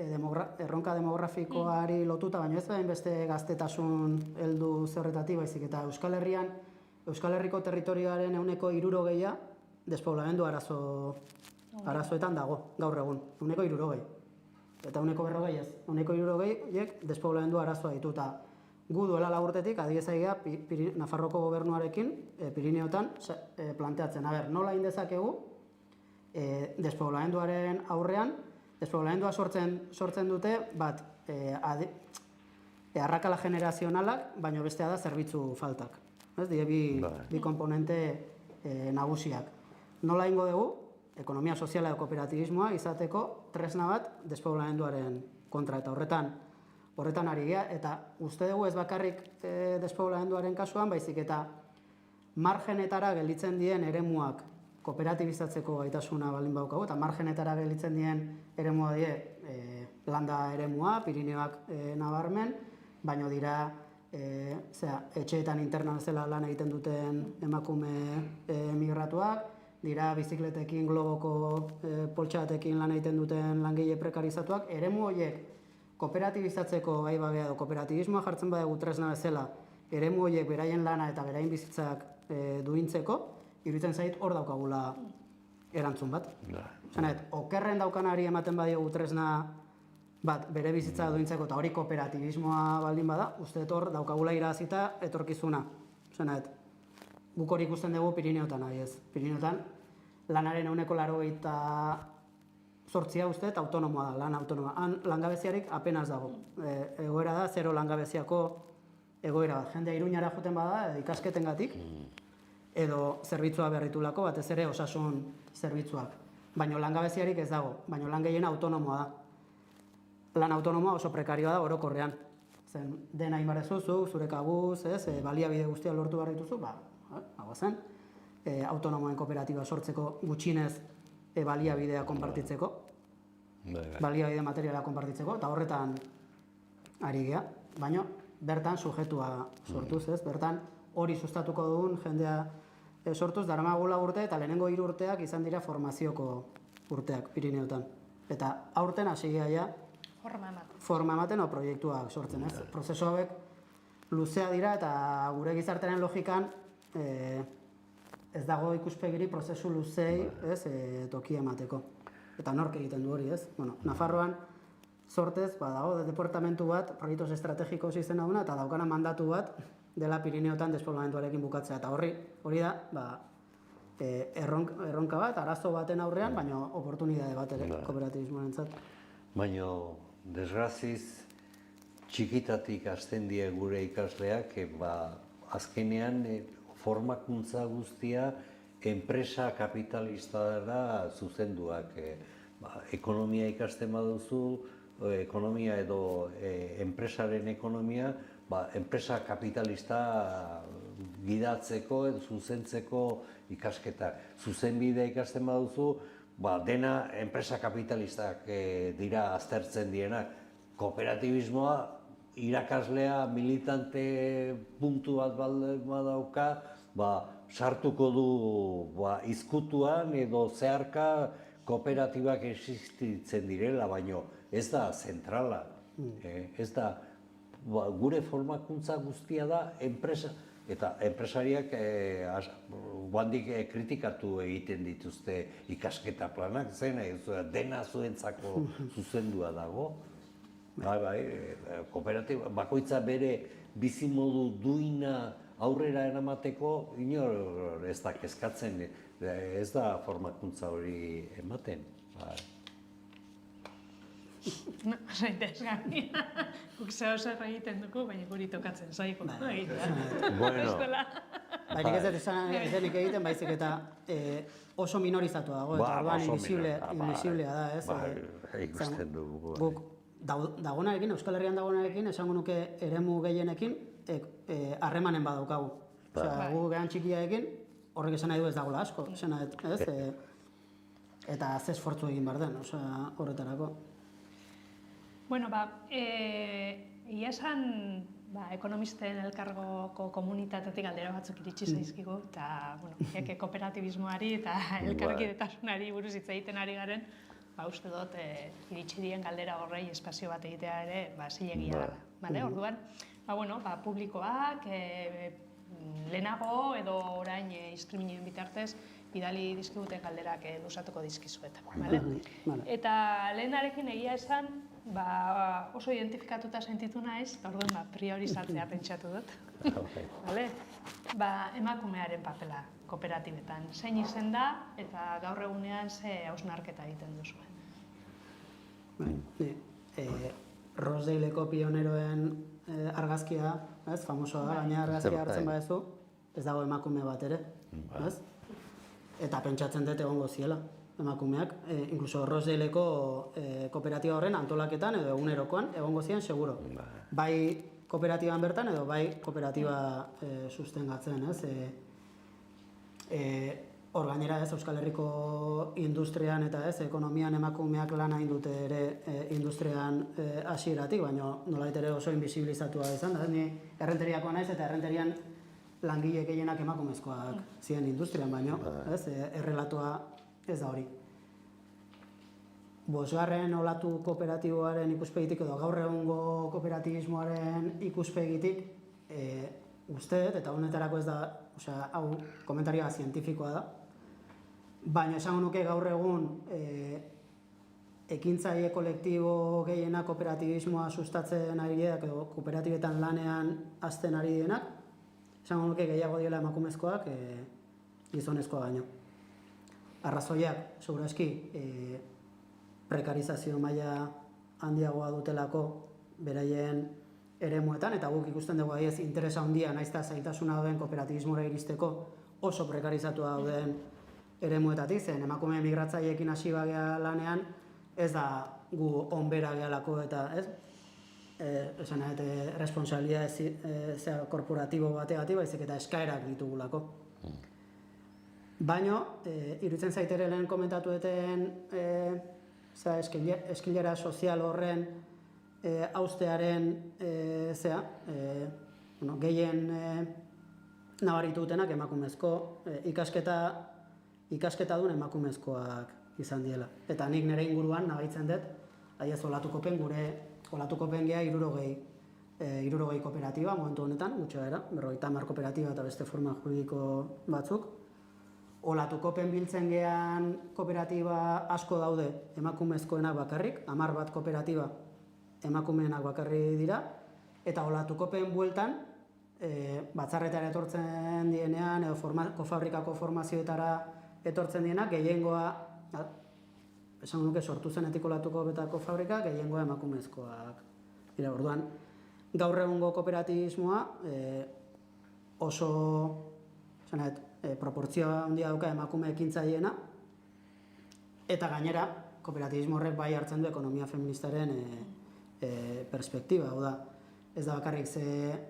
erronka demografikoari lotuta, baina ez behin beste gaztetasun heldu zerretatik baizik, eta Euskal Herrian, Euskal Herriko territorioaren 60% despoblamendu arazoetan dago, gaur egun, 60%. Eta 40% ez, 40%ek despoblamendu arazoa ditu, eta gu duela 4 urtetik adiezaigea Nafarroko gobernuarekin Pirineotan planteatzen. Nola indezakegu despoblamenduaren aurrean, despoblamentua sortzen dute bat arrakala generazionalak, baina bestea da zerbitzu faltak. Bi komponente nagusiak. Nola ingo dugu, ekonomia soziala edo kooperatibismoa izateko tresna bat despoblamenduaren kontra, eta horretan ari gea, eta uste dugu ez bakarrik despoblamenduaren kasuan, baizik eta margenetara gelditzen dien eremuak kooperatibizatzeko gaitasuna baldin daukagu, eta margenetara gelditzen dien eremua die landa eremua, Pirineoak nabarmen, baino dira etxeetan interna bezala lan egiten duten emakume migratuak, dira bizikletekin, globoko poltsatekin lan egiten duten langile prekarizatuak, eremu horiek kooperatibizatzeko gai bagea edo kooperatibismoa jartzen badugu tresna bezala, eremu horiek beraien lana eta beraien bizitzak duintzeko, iruditzen zait hor daukagula erantzun bat. Zanet, okerren daukanari ematen badiogu tresna bat bere bizitza duintzeko eta hori kooperatibismoa baldin bada, uste hor daukagula irazita etorkizuna. Zanet, guk hori ikusten dugu Pirineotan ari ez. Pirineotan lanaren 98% uste autonomoa da, lan autonomoa. Han langabeziarik apenas dago. Egoera da, zero langabeziako egoera bat. Jendea Iruñara joten bada, ikasketengatik, edo zerbitzua berritulako, batez ere osasun zerbitzuak. Baina langabeziarik ez dago, baina lan gehiena autonomoa da. Lan autonomoa oso prekarioa da orokorrean. Zen, dena inbarezuzu, zure kabuz, baliabide guztia lortu behar dituzu, hau zen, autonomoen kooperatiba sortzeko gutxinez baliabidea konpartitzeko, baliabide materiala konpartitzeko, eta horretan ari gea, baina bertan sujetua sortuz, bertan hori sustatuko dugun jendea sortuz, daramagula urte eta lehenengo 3 urteak izan dira formazioko urteak Pirineotan. Eta aurten hasi ja forma ematen o proiektuak sortzen, ez? Prozesu hauek luzea dira eta gure gizartearen logikan ez dago ikuspegiri prozesu luzei, ez, tokia emateko. Eta nork egiten du hori, ez? Bueno, Nafarroan sortez, dago departamentu bat, proiektos estrategikos izena duna, eta daukana mandatu bat dela Pirineotan despoblamentuarekin bukatzea. Eta hori da, erronka bat, arazo baten aurrean, baina oportunidade bat ere kooperatibismoarentzat. Baina, desgraziz, txikitatik hasten die gure ikasleak, azkenean formakuntza guztia enpresa kapitalistara zuzenduak. Ekonomia ikasten baduzu, ekonomia edo enpresaren ekonomia, enpresa kapitalista gidatzeko edo zuzentzeko ikasketak. Zuzenbidea ikasten baduzu, dena enpresa kapitalistak dira aztertzen dienak. Kooperatibismoa irakaslea militante puntu bat badauka, sartuko du izkutuan edo zeharka kooperatibak existitzen direla, baino ez da zentrala. Ez da, gure formakuntza guztia da enpresa, eta enpresariak guandik kritikatu egiten dituzte ikasketa planak, dena zuentzako zuzendua dago. Kooperatiba, bakoitza bere bizimodu duina aurrera eramateko, inor ez da kezkatzen, ez da formakuntza hori ematen. Oso interesgarria. Guk zeo zer egiten dugu, baina guri tokatzen zaigu. Bueno. Bainik ez dut esanik egiten, baizik eta oso minorizatua dago, eta orduan invisiblea da, ez? Ikusten dugu. Guk dagoenarekin, Euskal Herrian dagoenarekin, esango nuke eremu gehienekin harremanen badaukagu. Gu gehan txikiaekin, horrek esan nahi du ez dagoela asko, ez? Eta ze esfortzu egin behar den, horretarako. Bueno, egia esan, ekonomisten elkargoko komunitatetik galdera batzuk iritsi zaizkigu, eta, bueno, kooperatibismoari eta elkarkidetasunari buruz hitz egiten ari garen, uste dut, iritsi dien galdera horrei espazio bat egitea ere, zilegia dela. Orduan, publikoak, lehenago edo orain streamingen bitartez, bidali dizkiguten galderak luzatuko dizkizuet. Eta lehenarekin egia esan, oso identifikatuta sentitu naiz, eta orduan priorizatzea pentsatu dut. Emakumearen papela kooperatibetan. Zein izen da, eta gaur egunean ze hausnarketa egiten duzuen. Rosedaleko pioneroen argazkia, famosoa da, baina argazkia hartzen badezu, ez dago emakume bat ere, eta pentsatzen dut egongo ziela emakumeak, inkluso Rosedaleko kooperatiba horren antolaketan edo egunerokoan egongo ziren seguro. Bai kooperatiban bertan edo bai kooperatiba sustengatzen, hor gainera ez, Euskal Herriko industrian eta ez, ekonomian emakumeak lan hain dute ere industrian hasieratik, baina nolabait ere oso invisibilizatua izan da. Ni errenteriakoa naiz eta errenterian langile gehienak emakumezkoak ziren industrian, baina ez, errelatoa ez da hori. Bosgarren olatu kooperatiboaren ikuspegitik edo gaur egungo kooperatibismoaren ikuspegitik uste dut, eta honetarako ez da, hau komentarioa zientifikoa da, baina esango nuke gaur egun ekintzaile kolektibo gehiena kooperatibismoa sustatzen ari direnak edo kooperatibetan lanean hasten ari direnak, esango nuke gehiago diela emakumezkoak gizonezkoa baino. Arrazoiak, segurazki, prekarizazio maila handiagoa dutelako beraien eremuetan, eta guk ikusten dugu adiez interesa handia naiz eta zailtasuna dauden kooperatibismora iristeko oso prekarizatua dauden eremuetatik, zen emakume migratzaileekin hasi bagea lanean, ez da gu onbera gehalako eta ez, esan nahi, responsabilidade korporatibo bategatik, baizik eta eskaerak ditugulako. Baina, iruditzen zaitere lehen komentatueten eskilera sozial horren haustearen gehien nabaritu dutenak emakumezko ikasketa duen emakumezkoak izan diela. Eta nik nire inguruan nabaitzen dut, adiez olatukopen gea 60 kooperatiba momentu honetan, gutxo era, 50 kooperatiba eta beste forma juridiko batzuk. Olatukopen biltzen gean kooperatiba asko daude emakumezkoenak bakarrik, 10 bat kooperatiba emakumeenak bakarrik dira, eta olatukopen bueltan batzarretara etortzen dienean, edo kofabrikako formazioetara etortzen dienak, gehiengoa, esan nuke sortu zenetik olatukopetako fabrika, gehiengoa emakumezkoak. Dira, orduan, gaur egungo kooperatibismoa oso, proportzioa handia dauka emakume ekintzaileena, eta gainera, kooperatibismo horrek bai hartzen du ekonomia feministaren perspektiba, hau da, ez da bakarrik ze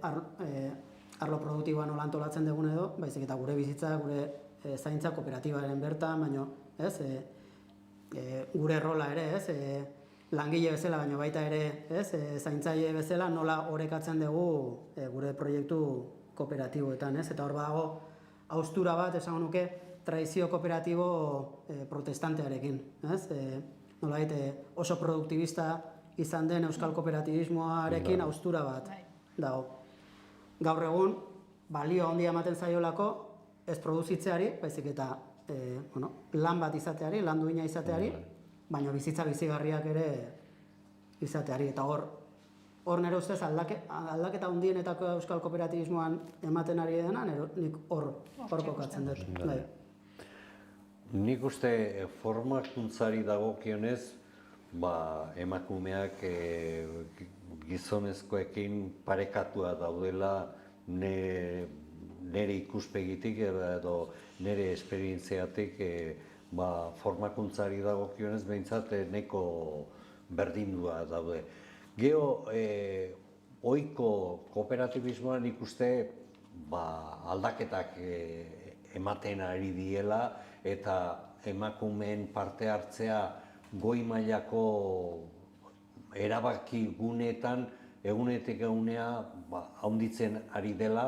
arlo produktiboa nola antolatzen dugun edo, baizik eta gure bizitza, gure zaintza kooperatibaren bertan, baino, ez, gure rola ere, ez, langile bezala, baino baita ere, ez, zaintzaile bezala nola orekatzen dugu gure proiektu kooperatiboetan, ez, eta hor badago haustura bat, esango nuke, tradizio kooperatibo protestantearekin, ez, nolabait oso produktibista izan den euskal kooperatibismoarekin haustura bat dago. Gaur egun, balio handia ematen zaiolako, ez produzitzeari, baizik eta lan bat izateari, lan duina izateari, baina bizitza bizigarriak ere izateari. Eta hor nire ustez aldaketa handienetako euskal kooperatibismoan ematen ari dena, nik hor kokatzen dut. Nik uste formakuntzari dagokionez, emakumeak gizonezkoekin parekatua daudela nire ikuspegitik edo nire esperientziatik formakuntzari dagokionez behintzat neko berdindua daude. Gero, ohiko kooperatibismoan ikuste aldaketak ematen ari diela eta emakumeen parte hartzea goi mailako erabaki guneetan egunetik egunea handitzen ari dela,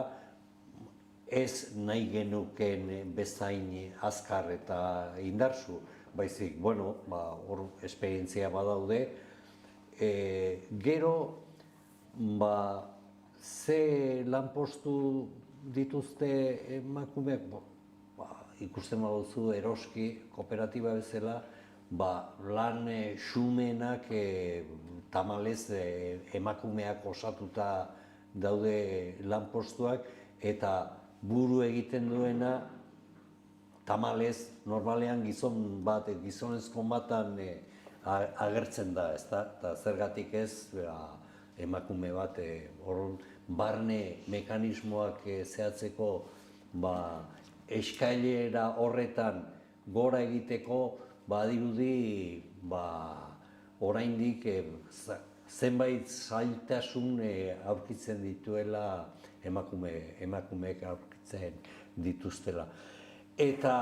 ez nahi genukeen bezain azkar eta indartsu, baizik, hor esperientzia badaude. Gero, ze lanpostu dituzte emakumeak, ikusten baduzu eroski kooperatiba bezala, lan xumenak tamalez emakumeak osatuta daude lanpostuak eta buru egiten duena tamalez normalean gizonezko batan agertzen da, ezta? Eta zergatik ez emakume bat barne mekanismoak zehatzeko eskailera horretan gora egiteko badirudi oraindik zenbait zailtasun aurkitzen dituela emakumeek aurkitzen dituztela. Eta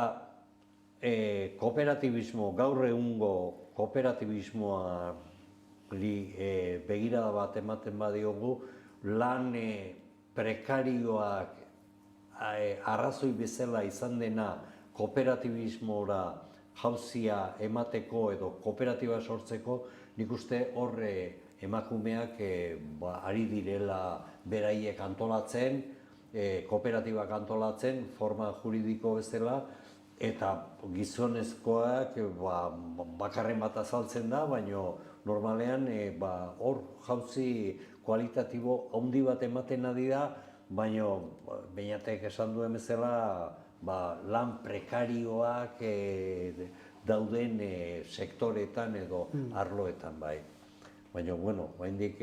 kooperatibismo, gaur egungo kooperatibismoari begirada bat ematen badiogu, lan prekarioak arrazoi bezala izan dena kooperatibismora jauzia emateko edo kooperatiba sortzeko, nik uste hor emakumeak ari direla beraiek antolatzen, kooperatibak antolatzen, forma juridiko bezala, eta gizonezkoak bakarren bat azaltzen da, baina normalean hor jauzi kualitatibo handi bat ematen ari da, baina Beñatek esan duen bezala lan prekarioak dauden sektoretan edo arloetan bai. Baina, oraindik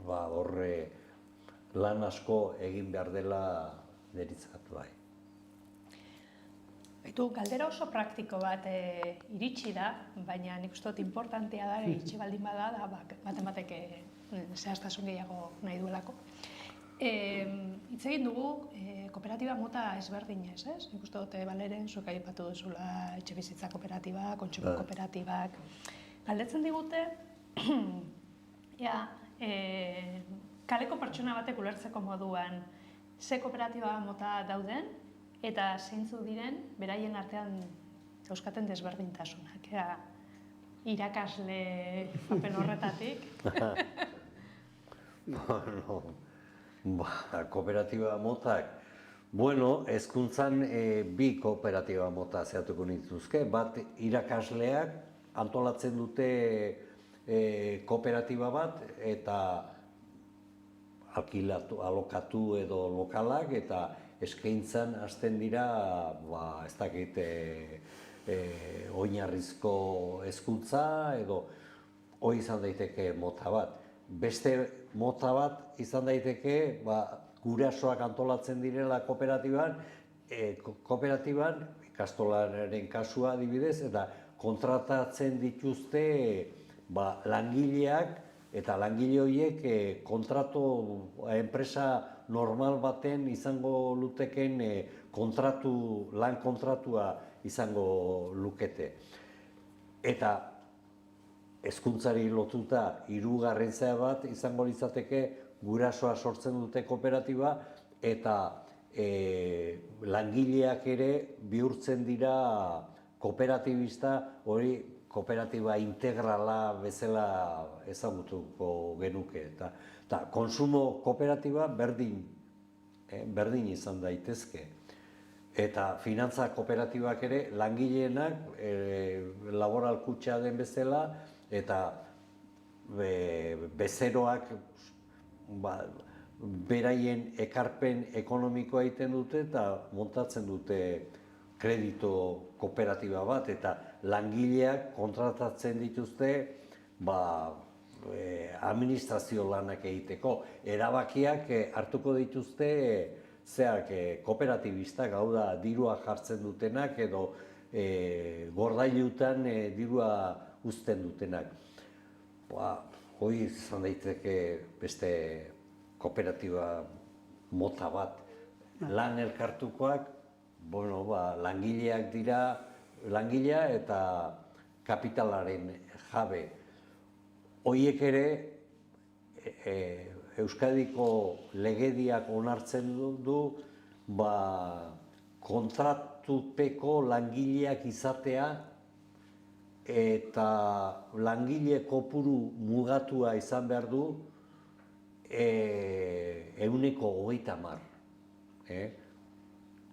horre lan asko egin behar dela deritzat bai. Galdera oso praktiko bat iritsi da, baina nik uste dut importantea da, iritsi baldin bada, batek zehaztasun gehiago nahi duelako. Hitz egin dugu kooperatiba mota ezberdinez, ez? Nik uste dut Baleren zuk aipatu duzula etxebizitza kooperatiba, kontsumo kooperatibak. Galdetzen digute, kaleko pertsona batek ulertzeko moduan ze kooperatiba mota dauden eta zeintzuk diren beraien artean dauzkaten desberdintasunak. Irakasle paper horretatik. Kooperatiba motak. Hezkuntzan bi kooperatiba mota zehatuko nituzke. Bat irakasleak antolatzen dute kooperatiba bat eta alokatu edo lokalak eta eskaintzan hasten dira, ez dakit, oinarrizko hezkuntza edo hori izan daiteke mota bat. Beste mota bat izan daiteke, gurasoak antolatzen direla kooperatiban, ikastolaren kasua adibidez, eta kontratatzen dituzte langileak, eta langile horiek enpresa normal baten izango luteken lan kontratua izango lukete. Eta hezkuntzari lotuta hirugarren zea bat izango litzateke gurasoa sortzen dute kooperatiba eta langileak ere bihurtzen dira kooperatibista, hori kooperatiba integrala bezala ezagutuko genuke. Eta konsumo kooperatiba berdin izan daitezke. Eta finantza kooperatibak ere langileenak laboral kutxa den bezala eta bezeroak beraien ekarpen ekonomikoa egiten dute eta montatzen dute kredito kooperatiba bat eta langileak kontratatzen dituzte administrazio lanak egiteko. Erabakiak hartuko dituzte kooperatibistak, hau da, dirua jartzen dutenak edo gordailutan dirua uzten dutenak. Hori izan daiteke beste kooperatiba mota bat. Lan elkartukoak, langileak dira, langilea eta kapitalaren jabe. Horiek ere Euskadiko legediak onartzen du kontratupeko langileak izatea eta langile kopuru mugatua izan behar du 130.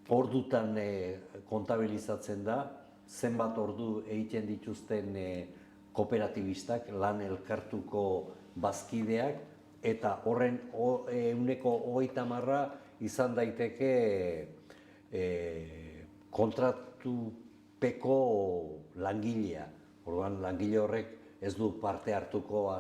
Ordutan kontabilizatzen da, zenbat ordu egiten dituzten kooperatibistak, lan elkartuko bazkideak, eta horren 130 izan daiteke kontratupeko langilea. Orduan, langile horrek ez du parte hartuko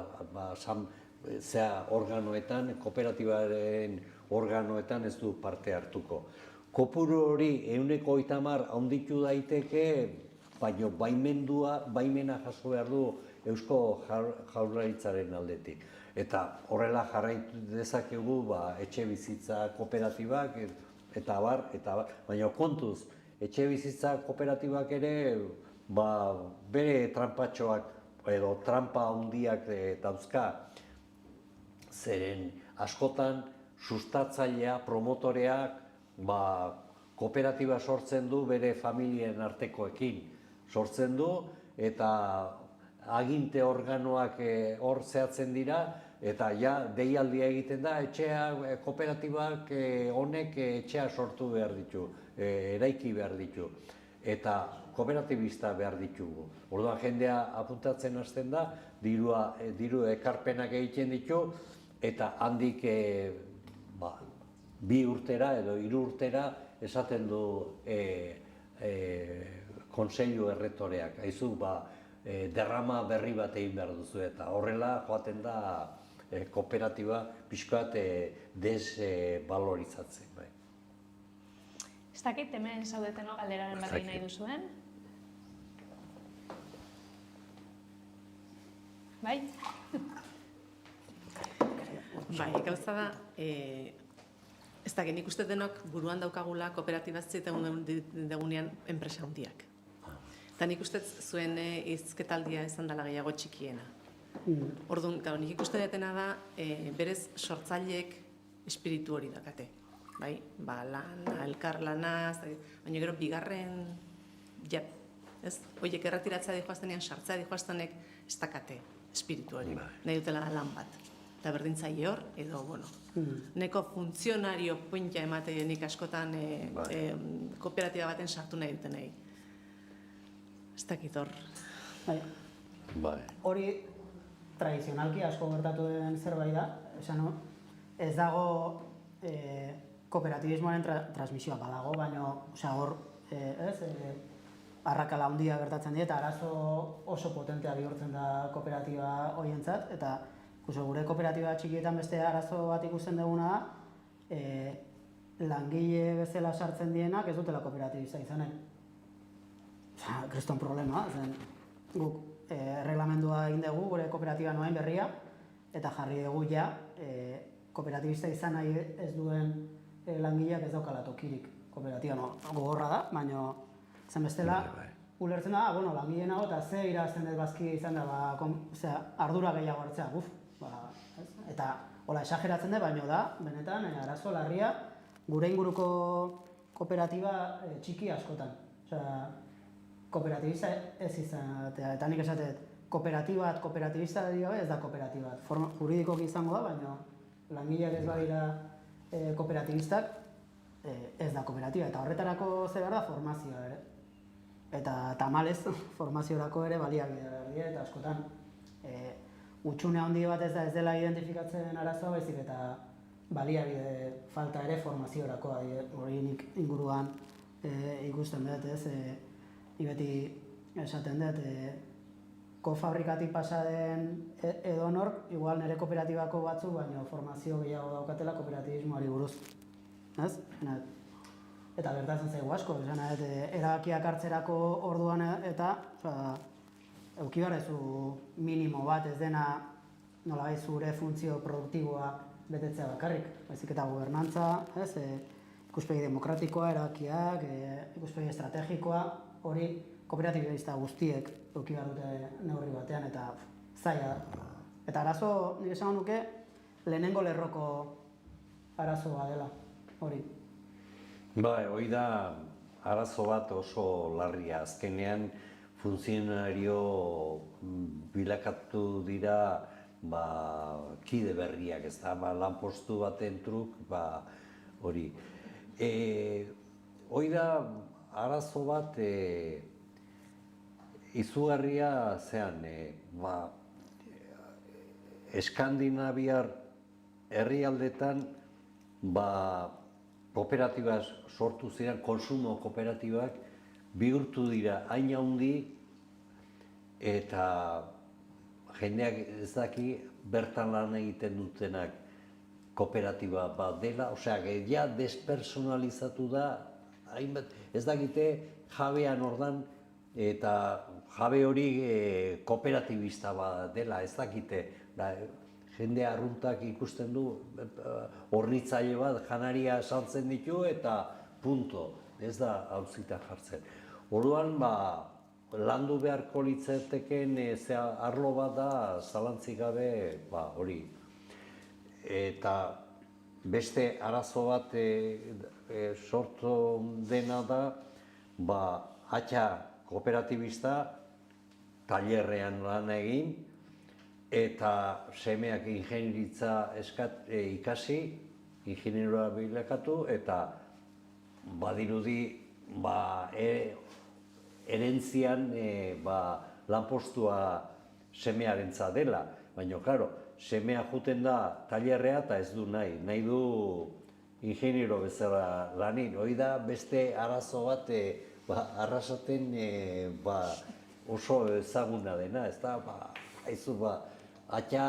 organoetan, kooperatibaren organoetan ez du parte hartuko. Kopuru hori 130 handitu daiteke, baina baimena jaso behar du Eusko Jaurlaritzaren aldetik. Eta horrela jarraitu dezakegu etxe bizitza kooperatibak eta abar, baina kontuz, etxe bizitza kooperatibak ere bere trampatxoak edo trampa handiak dauzka. Zeren askotan sustatzailea, promotoreak kooperatiba sortzen du bere familien artekoekin. Sortzen du eta aginte organoak hor zehatzen dira eta deialdia egiten da, kooperatibak honek etxea sortu behar ditu, eraiki behar ditu. Eta kooperatibista behar ditugu. Orduan jendea apuntatzen hasten da, diru ekarpenak egiten ditu, eta handik 2 urtera edo 3 urtera esaten du kontseilu erretoreak. Aizu, derrama berri bat egin behar duzu eta horrela joaten da kooperatiba pixkat desbalorizatzen. Ez dakit, hemen zaudeteno galderaren bat egin nahi duzuen. Bai? Bai, gauza da, ez da, nik uste denok buruan daukagula kooperatibazte eta degunean enpresa handiak. Eta nik uste zuen izketaldia izan dela gehiago txikiena. Orduan, nik ikusten dutena da, berez sortzaileek espiritu hori dakate. Bai, lana, elkar lanaz, baina gero bigarren, ez? Oiek erretiratzea dihoaztenean, sartzea dihoaztenek ez dakate espiritu hori. Nahi dutela lan bat. Eta berdintzaile hor, edo, neko funtzionario pointia ematen nik askotan kooperatiba baten sartu nahi dutenei. Ez dakit hor. Hori tradizionalki asko gertatu den zerbait da, ez dago kooperatibismoaren transmisioa badago, baina hor arrakala handia gertatzen dira eta arazo oso potentea bihurtzen da kooperatiba horientzat, eta gure kooperatiba txikietan beste arazo bat ikusten duguna da, langile bezala sartzen dienak ez dutela kooperatibista izanen. Kriston problema, guk erreglamendua egin dugu gure kooperatiba noain berria, eta jarri dugu kooperatibista izan nahi ez duen langileak ez daukala tokirik. Kooperatiba gogorra da, baina zen bestela, ulertzen da, langile nago eta ze irazten dut bazki izan da, ardura gehiago hartzea, eta hola esageratzen dut, baina da, benetan, arazo larria, gure inguruko kooperatiba txiki askotan. Kooperatibista ez izatea, eta nik esatet, kooperatibista ez da kooperatibat. Juridikoki izango da, baina langileak ez badira kooperatibistak, ez da kooperatiba. Eta horretarako zer behar da formazioa ere. Eta tamalez formaziorako ere baliabidea dira, eta askotan utxune handi bat ez dela identifikatzen arazoa, baizik eta baliabide falta ere formaziorako hori nik inguruan ikusten dut, ez? Ni beti esaten dut, kofabrikatik pasa den edonor, igual nire kooperatibako batzuk, baina formazio gehiago daukatela kooperatibismoari buruz. Ez? Eta gertatzen zaigu asko, erabakiak hartzerako orduan eta eduki barrezu minimo bat ez dena nolabait zure funtzio produktiboa betetzea bakarrik. Baizik eta gobernantza, ikuspegi demokratikoa, erabakiak, ikuspegi estrategikoa, hori kooperatibista guztiek eduki behar dute neurri batean eta zaila da. Eta arazo, nik esan nuke, lehenengo lerroko arazoa dela, hori. Hori da arazo bat oso larria. Azkenean funtzionario bilakatu dira kide berriak, ez da, lanpostu baten truk, hori. Hori da arazo bat izugarria zean, Eskandinaviar herrialdetan kooperatibaz sortu ziren, konsumo kooperatibak bihurtu dira hain handi eta jendeak ez daki bertan lan egiten dutenak kooperatiba bat dela, ja despersonalizatu da, ez dakite jabean ordan eta jabe hori kooperatibista bat dela, ez dakite. Jende arruntak ikusten du, hornitzaile bat janaria saltzen ditu eta punto. ez da auzita jartzen. Orduan, landu beharko litzateken arlo bat da, zalantzik gabe, hori. Eta beste arazo bat sortu dena da, atxa kooperatibista, tailerrean lan egin, eta semeak ingenieritza ikasi, ingenieroa bilakatu, eta badirudi erentzian lanpostua semearentza dela. Baina, klaro, semea juten da tailerrea eta ez du nahi du ingeniero bezala lanin. Hoi da beste arazo bat arrasaten oso ezaguna dena, ez da, haizu, atxa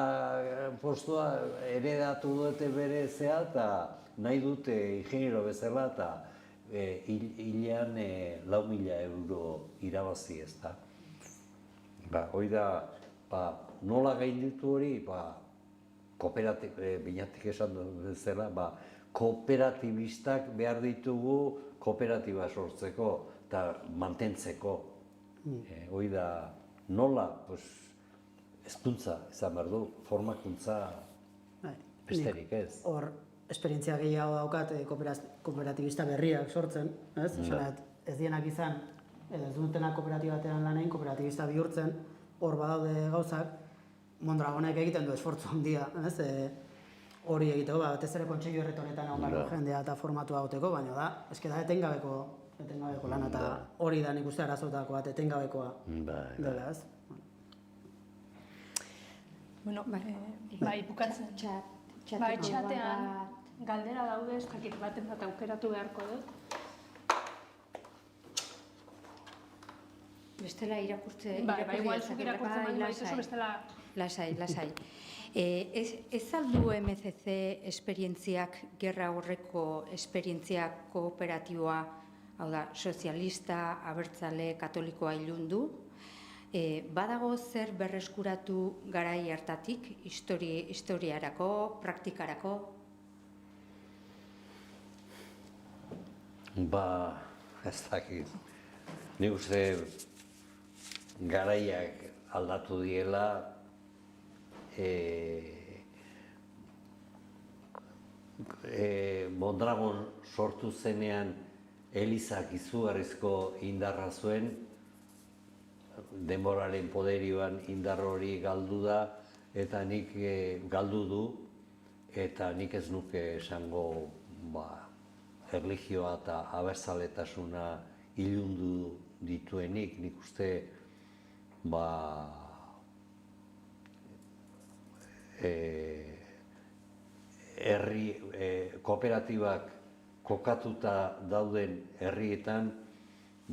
postua heredatu dute bere zea eta nahi dute ingeniero bezala eta hilean 4.000 euro irabazi, ez da. Hoi da, nola gainditu hori, binatik esan bezala, kooperatibistak behar ditugu kooperatiba sortzeko eta mantentzeko. Hoi da, nola, hezkuntza izan behar du, formakuntza besterik ez. Hor, esperientzia gehiago daukat kooperatibista berriak sortzen, ez? Ez dienak izan, edo ez dutenak kooperatibatean lan egin, kooperatibista bihurtzen, hor badaude gauzak, Mondragonek egiten du esfortzu handia, ez? Hori egiteko, batez ere kontseilu erretoretan egon behar jendea eta formatua gauteko, baina da, eske da etengabeko lana, eta hori da nik uste arazotako bat, etengabekoa dela, ez? Bueno, bai, bukatzen. Bai, txatean galdera daude, ez dakit baten bat aukeratu beharko dut. Bestela irakurtze... Bai, igual zuk irakurtzen baino baizuzu bestela... Lasai. Ez aldu MCC esperientziak, gerra horreko esperientzia kooperatiboa, hau da, sozialista, abertzale, katolikoa ilundu, badago zer berreskuratu garai hartatik, historiarako, praktikarako? Ez dakit. Nik uste garaiak aldatu diela, Mondragon sortu zenean elizak izugarrizko indarra zuen, denboraren poderioan indar hori galdu da, eta nik galdu du, eta nik ez nuke esango erlijioa eta abertzaletasuna ilundu dituenik, nik uste herri kooperatibak kokatuta dauden herrietan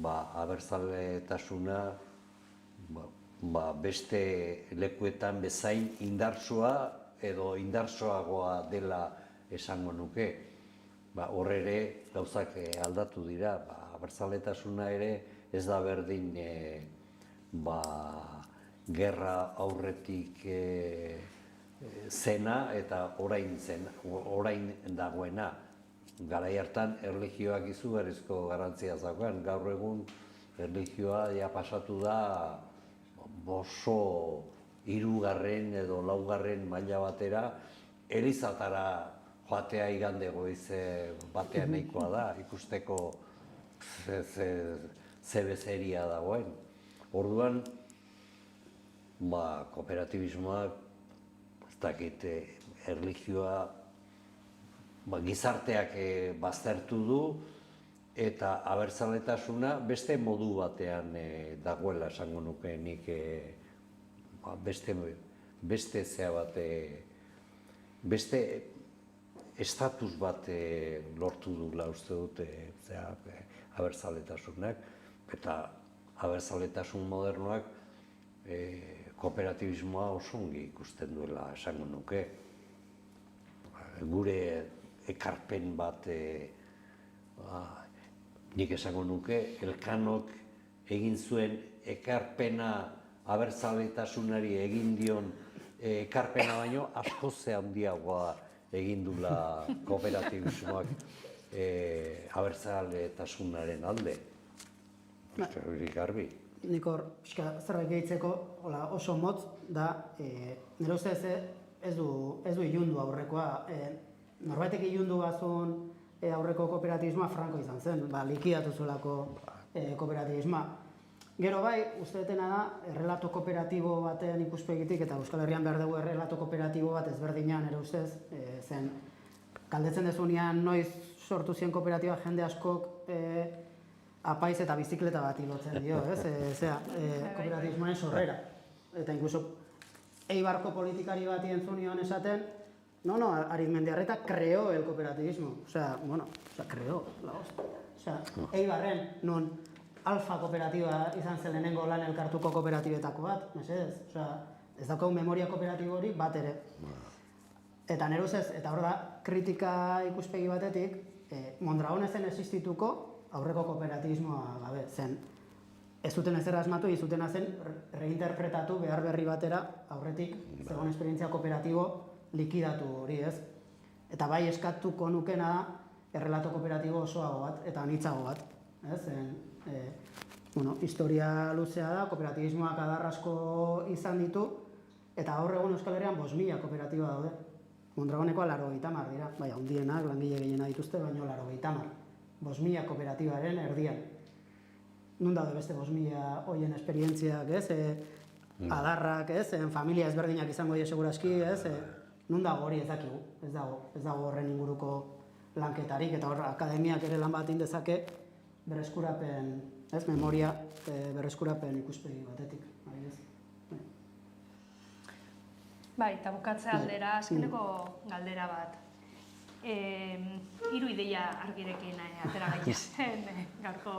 abertzaletasuna beste lekuetan bezain indartsua edo indartsuagoa dela esango nuke. Hor ere gauzak aldatu dira, abertzaletasuna ere ez da berdin gerra aurretik zena eta orain dagoena. Garai hartan erlijioak izugarrizko garrantzia zeukan, gaur egun erlijioa pasatu da oso 3. edo 4. maila batera, elizatara joatea igande goiz batean nahikoa da, ikusteko ze bezeria dagoen. Orduan, kooperatibismoak, ez dakit, erlijioa gizarteak baztertu du, eta abertzaletasuna beste modu batean dagoela esango nuke nik beste zea bat, beste estatus bat lortu dugula uste dute abertzaletasunak, eta abertzaletasun modernoak kooperatibismoa oso ongi ikusten duela esango nuke. Gure ekarpen bat, nik esango nuke, Elkanok egin zuen ekarpena abertzaletasunari egin dion ekarpena baino askoz handiagoa egin dula kooperatibismoak. abertzaletasunaren alde. Hori garbi. Nik hor, zerbait gehitzeko, oso motz da, nire ustez ez du ilundu aurrekoa. Norbaitek ilundu bazun aurreko kooperatibismoa Franco izan zen, likidatu zuelako kooperatibismoa. Gero bai, uste dutena da, errelato kooperatibo baten ikuspegitik, eta Euskal Herrian behar dugu errelato kooperatibo bat ezberdinean, nire ustez, zen, galdetzen dezunean noiz sortu ziren kooperatiba jende askok apaiz eta bizikleta bat ilotzen dio, ez? Kooperatibismoaren sorrera. Eta inkluso Eibarko politikari bat entzunion esaten, Arizmendiarreta creó el cooperativismo. Creó, la hostia. Eibarren, non Alfa kooperatiba izan zen lehenengo lan elkartuko kooperatibetako bat, mesedez? Ez daukagu memoria kooperatibo hori bat ere. Eta nire ustez, eta hor da, kritika ikuspegi batetik, Mondragon ezen existituko aurreko kooperatibismoa gabe zen. Ez zuten ezer asmatu, izutena zen reinterpretatu behar berri batera aurretik zegoen esperientzia kooperatibo likidatu hori, ez? Eta bai eskatuko nukena da errelato kooperatibo osoago bat eta anitzago bat, ez? Historia luzea da, kooperatibismoak adar asko izan ditu, eta gaur egun Euskal Herrian 5.000 kooperatiba daude. Mondragonekoa 80 dira, bai, handienak, langile gehiena dituzte, baino 80. 5.000 kooperatibaren erdian. Nun daude beste 5.000 hoien esperientziak, ez? Adarrak, ez? Familia ezberdinak izango dira seguraski, ez? Nun dago hori ez dakigu, ez dago horren inguruko lanketarik, eta hor akademiak ere lan bat indezake berreskurapen, ez? Memoria berreskurapen ikuspegi batetik. Bai, eta bukatze aldera, azkeneko galdera bat. 3 ideia argirekin atera gaitezen gaurko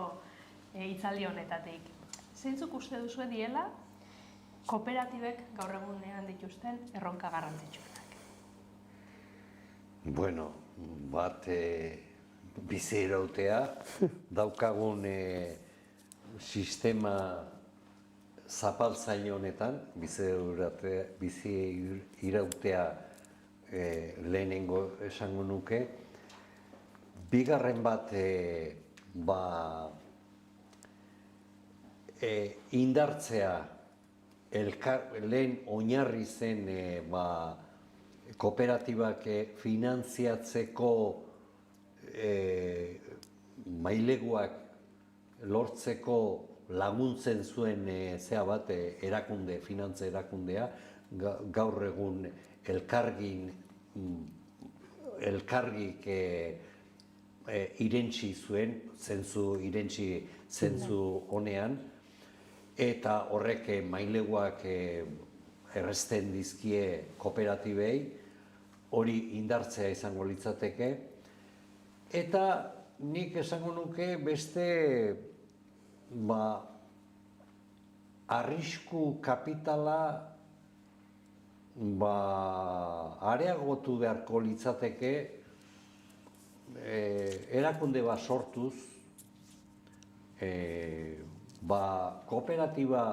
hitzaldi honetatik. Zeintzuk uste duzue diela kooperatibek gaur egunean dituzten erronka garrantzitsuenak? Bueno, bat bizi irautea, daukagun sistema zapaltzaile honetan, bizi irautea lehenengo esango nuke. Bigarren bat, indartzea lehen oinarri zen kooperatibak finantziatzeko maileguak lortzeko laguntzen zuen erakunde, finantza erakundea, gaur egun elkargik irentsi zuen, zentzu honean, eta horrek maileguak errezten dizkie kooperatibei, hori indartzea izango litzateke, eta nik esango nuke beste arrisku kapitala areagotu beharko litzateke erakunde bat sortuz, kooperatiba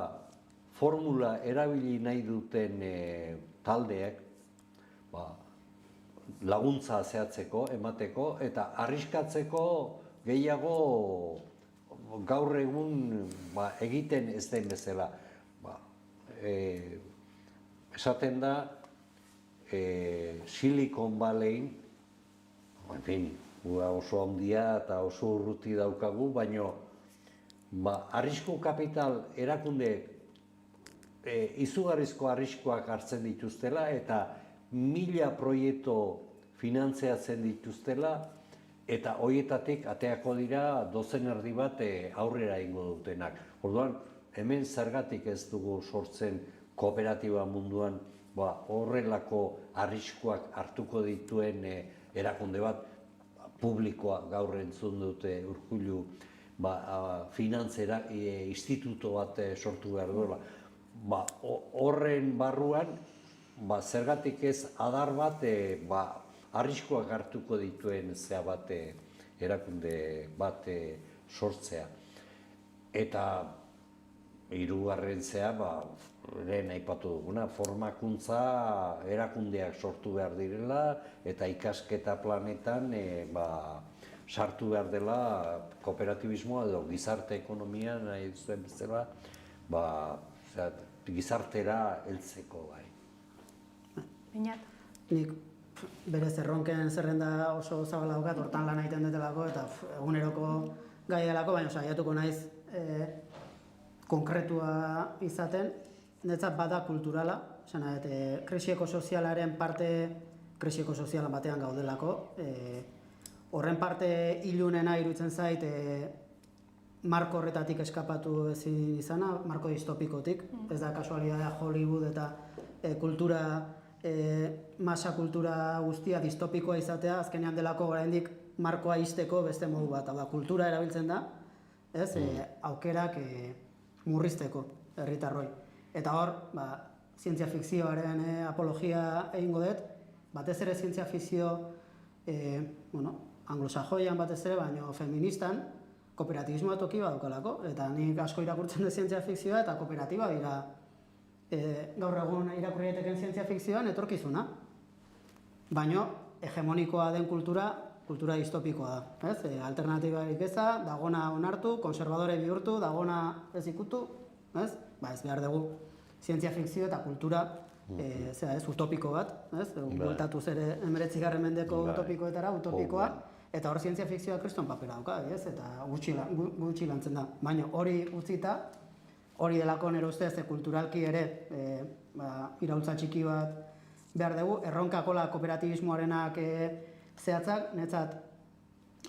formula erabili nahi duten taldeek laguntza zehatzeko, emateko, eta arriskatzeko gehiago gaur egun egiten ez den bezala. Esaten da, Silicon Valleyin, oso handia eta oso urruti daukagu, baina arrisku kapital erakunde izugarrizko arriskuak hartzen dituztela eta 1000 proiektu finantziatzen dituztela, eta horietatik ateako dira 12 erdi bat aurrera egingo dutenak. Orduan, hemen zergatik ez dugu sortzen kooperatiba munduan horrelako arriskuak hartuko dituen erakunde bat, publikoa gaur entzun dute Urkullu, finantzera instituto bat sortu behar duela. Horren barruan, zergatik ez adar bat arriskuak hartuko dituen erakunde bat sortzea. Eta hirugarren lehen aipatu duguna, formakuntza erakundeak sortu behar direla, eta ikasketa planetan sartu behar dela kooperatibismoa edo gizarte ekonomian nahi duzuen bezala, gizartera heltzeko bai. Beñat? Nik berez erronken zerrenda oso zabala daukat, hortan lan egiten dutelako eta eguneroko gai delako, baina saiatuko naiz konkretua izaten, netzat bada kulturala, krisi ekosozialaren parte, krisi ekosozialan batean gaudelako, horren parte ilunena iruditzen zait marko horretatik eskapatu ezin izana, marko distopikotik, ez da kasualidadea Hollywood eta kultura, masa kultura guztia distopikoa izatea, azkenean delako oraindik markoa izteko beste modu bat, hau da, kultura erabiltzen da, aukerak murrizteko herritarroi. Eta hor, zientzia fikzioaren apologia egingo dut, batez ere zientzia fikzio anglosajoian batez ere, baina feministan, kooperatibismoa toki badaukalako, eta nik asko irakurtzen dut zientzia fikzioa eta kooperatiba dira gaur egun irakurri daiteken zientzia fikzioan etorkizuna. Baina hegemonikoa den kultura distopikoa da. Alternatibarik eza, dagona onartu, konservadore bihurtu, dagona ez ikutu, ez behar dugu zientzia fikzio eta kultura utopiko bat, bueltatuz ere 19. mendeko utopikoetara, utopikoa, eta hor zientzia fikzioa kriston papera dauka, eta gutxi lantzen da. Baina hori utzita, hori delako nire ustez kulturalki ere iraultza txiki bat behar dugu, erronkakola kooperatibismoarenak zehatzak, netzat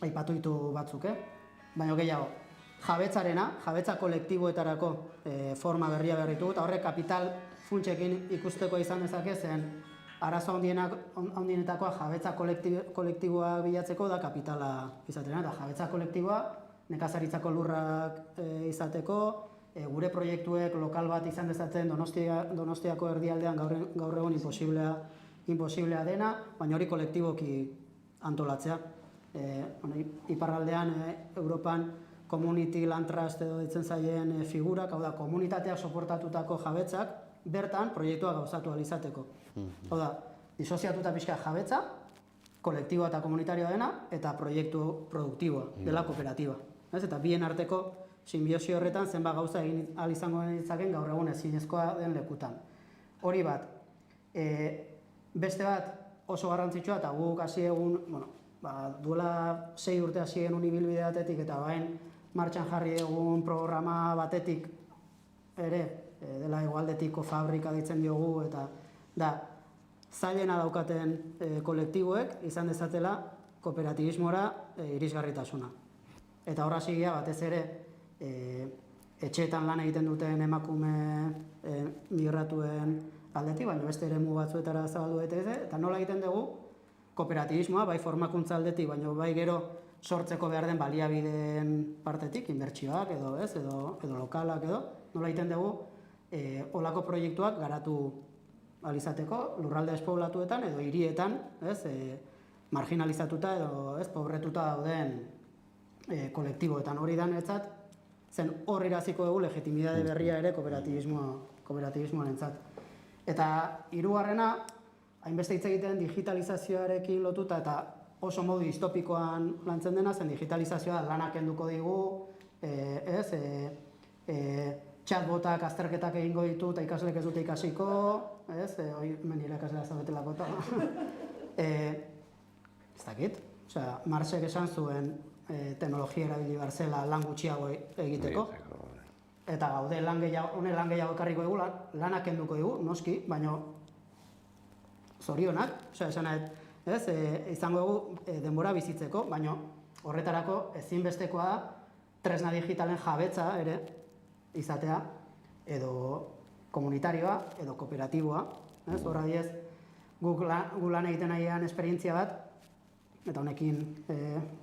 aipatu ditu batzuk, baina gehiago, jabetza kolektiboetarako forma berria behar ditugu, eta horrek kapital funtsekin ikusteko izan dezake zen arazo handienetakoa jabetza kolektiboa bilatzeko da kapitala izatena, eta jabetza kolektiboa nekazaritzako lurrak izateko, gure proiektuek lokal bat izan dezaten Donostiako erdialdean gaur egun imposiblea dena, baina hori kolektiboki antolatzea. Iparraldean, Europan, community land trust edo ditzen zaien figurak, hau da, komunitateak soportatutako jabetzak, bertan proiektua gauzatu alizateko. Hau da, disoziatuta pixka jabetza, kolektiboa eta komunitarioa dena, eta proiektu produktiboa, dela kooperatiba. Eta bien arteko simbiosi horretan zenbat gauza egin ahal izango ditzaken gaur egun ezinezkoa den lekutan. Hori bat. Beste bat oso garrantzitsua, eta guk hasi egun, duela 6 urte hasi egun ibilbide batetik, eta bain martxan jarri egun programa batetik ere, dela hegoaldetiko fabrika ditzen diogu, eta da, zailena daukaten kolektiboek izan dezatela kooperatibismora irisgarritasuna. Eta horra sigia batez ere etxeetan lan egiten duten emakume migratuen aldetik, baina beste eremu batzuetara zabaldu daiteke, eta nola egiten dugu kooperatibismoa, bai formakuntza aldetik, baina bai gero sortzeko behar den baliabideen partetik, inbertsioak edo lokalak edo, nola egiten dugu olako proiektuak garatu alizateko, lurralde despoblatuetan edo hirietan, marginalizatuta edo pobretuta dauden kolektiboetan. Hori da niretzat, zen hor iraziko dugu legitimidade berria ere kooperatibismoarentzat. Eta hirugarrena, hainbeste hitz egiten digitalizazioarekin lotuta eta oso modu distopikoan lantzen dena, zen digitalizazioa lanak kenduko digu, chatbotak azterketak egingo ditu eta ikaslek ez dute ikasiko, hori menire ikaslea zaudetelako eta ez dakit, Marxek esan zuen teknologia erabili behar zela lan gutxiago egiteko, eta gaude lan gehiago ekarriko dugu, lanak kenduko dugu, noski, baina zorionak, izango dugu denbora bizitzeko, baina horretarako ezinbestekoa da tresna digitalen jabetza ere izatea, edo komunitarioa, edo kooperatiboa. Horra diez, guk lan egiten nahian esperientzia bat, eta honekin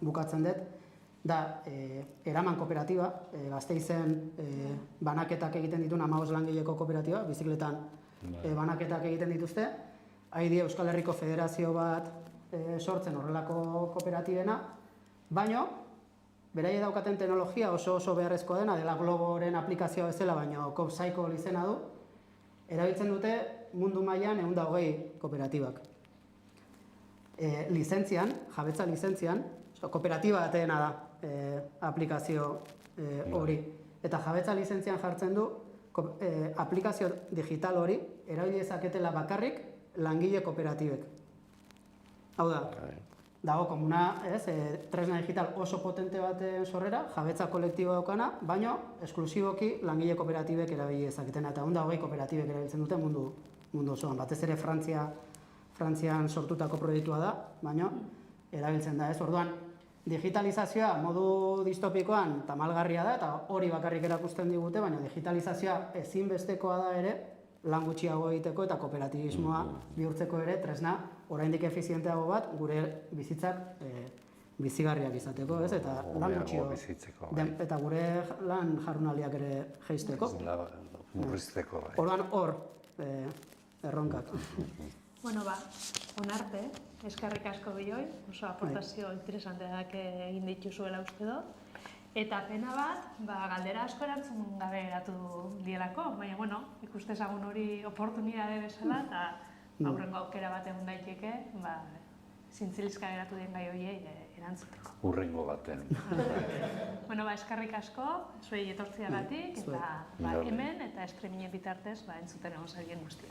bukatzen dut, da eraman kooperatiba, Gasteizen banaketak egiten dituen 15 langileko kooperatiba, bizikletan banaketak egiten dituzte, haidi Euskal Herriko Federazio bat sortzen horrelako kooperatibena, baina beraie daukaten teknologia oso beharrezkoa dena, dela Globoren aplikazioa bezala, baina CoopCycle izena du, erabiltzen dute mundu mailan 120 kooperatibak. Lizentzian, jabetza lizentzian, kooperatiba bateena da aplikazio hori. Eta jabetza lizentzian jartzen du aplikazio digital hori erabili dezaketela bakarrik langile kooperatibek. Hau da, dago komuna, tresna digital oso potente baten sorrera, jabetza kolektibo daukana, baina esklusiboki langile kooperatibek erabili dezaketena. Eta 20 kooperatibek erabiltzen dute mundu osoan. Batez ere Frantzian sortutako proiektua da, baina erabiltzen da, ez? Orduan, digitalizazioa modu distopikoan tamalgarria da, eta hori bakarrik erakusten digute, baina digitalizazioa ezinbestekoa da ere, lan gutxiago egiteko eta kooperatibismoa bihurtzeko ere tresna oraindik efizienteago bat gure bizitzak bizigarriak izateko, ez? Eta lan gutxiago eta gure lan jardunaldiak ere jaisteko. Murrizteko. Orduan hor erronkak. Bueno, onarte, eskerrik asko bioi, oso aportazio interesanteak egin dituzuela uste dut. Eta pena bat, galdera asko erantzun gabe geratu dielako, baina, bueno, ikuste ezagun hori oportunidade bezala, eta aurrengo aukera bat egon daiteke, zintzilizka geratu den gai horiei erantzuteko. Urrengo batean. Bueno, eskerrik asko, zuei etortziagatik, eta hemen eta streamingen bitartez entzuten egon zarien guztien.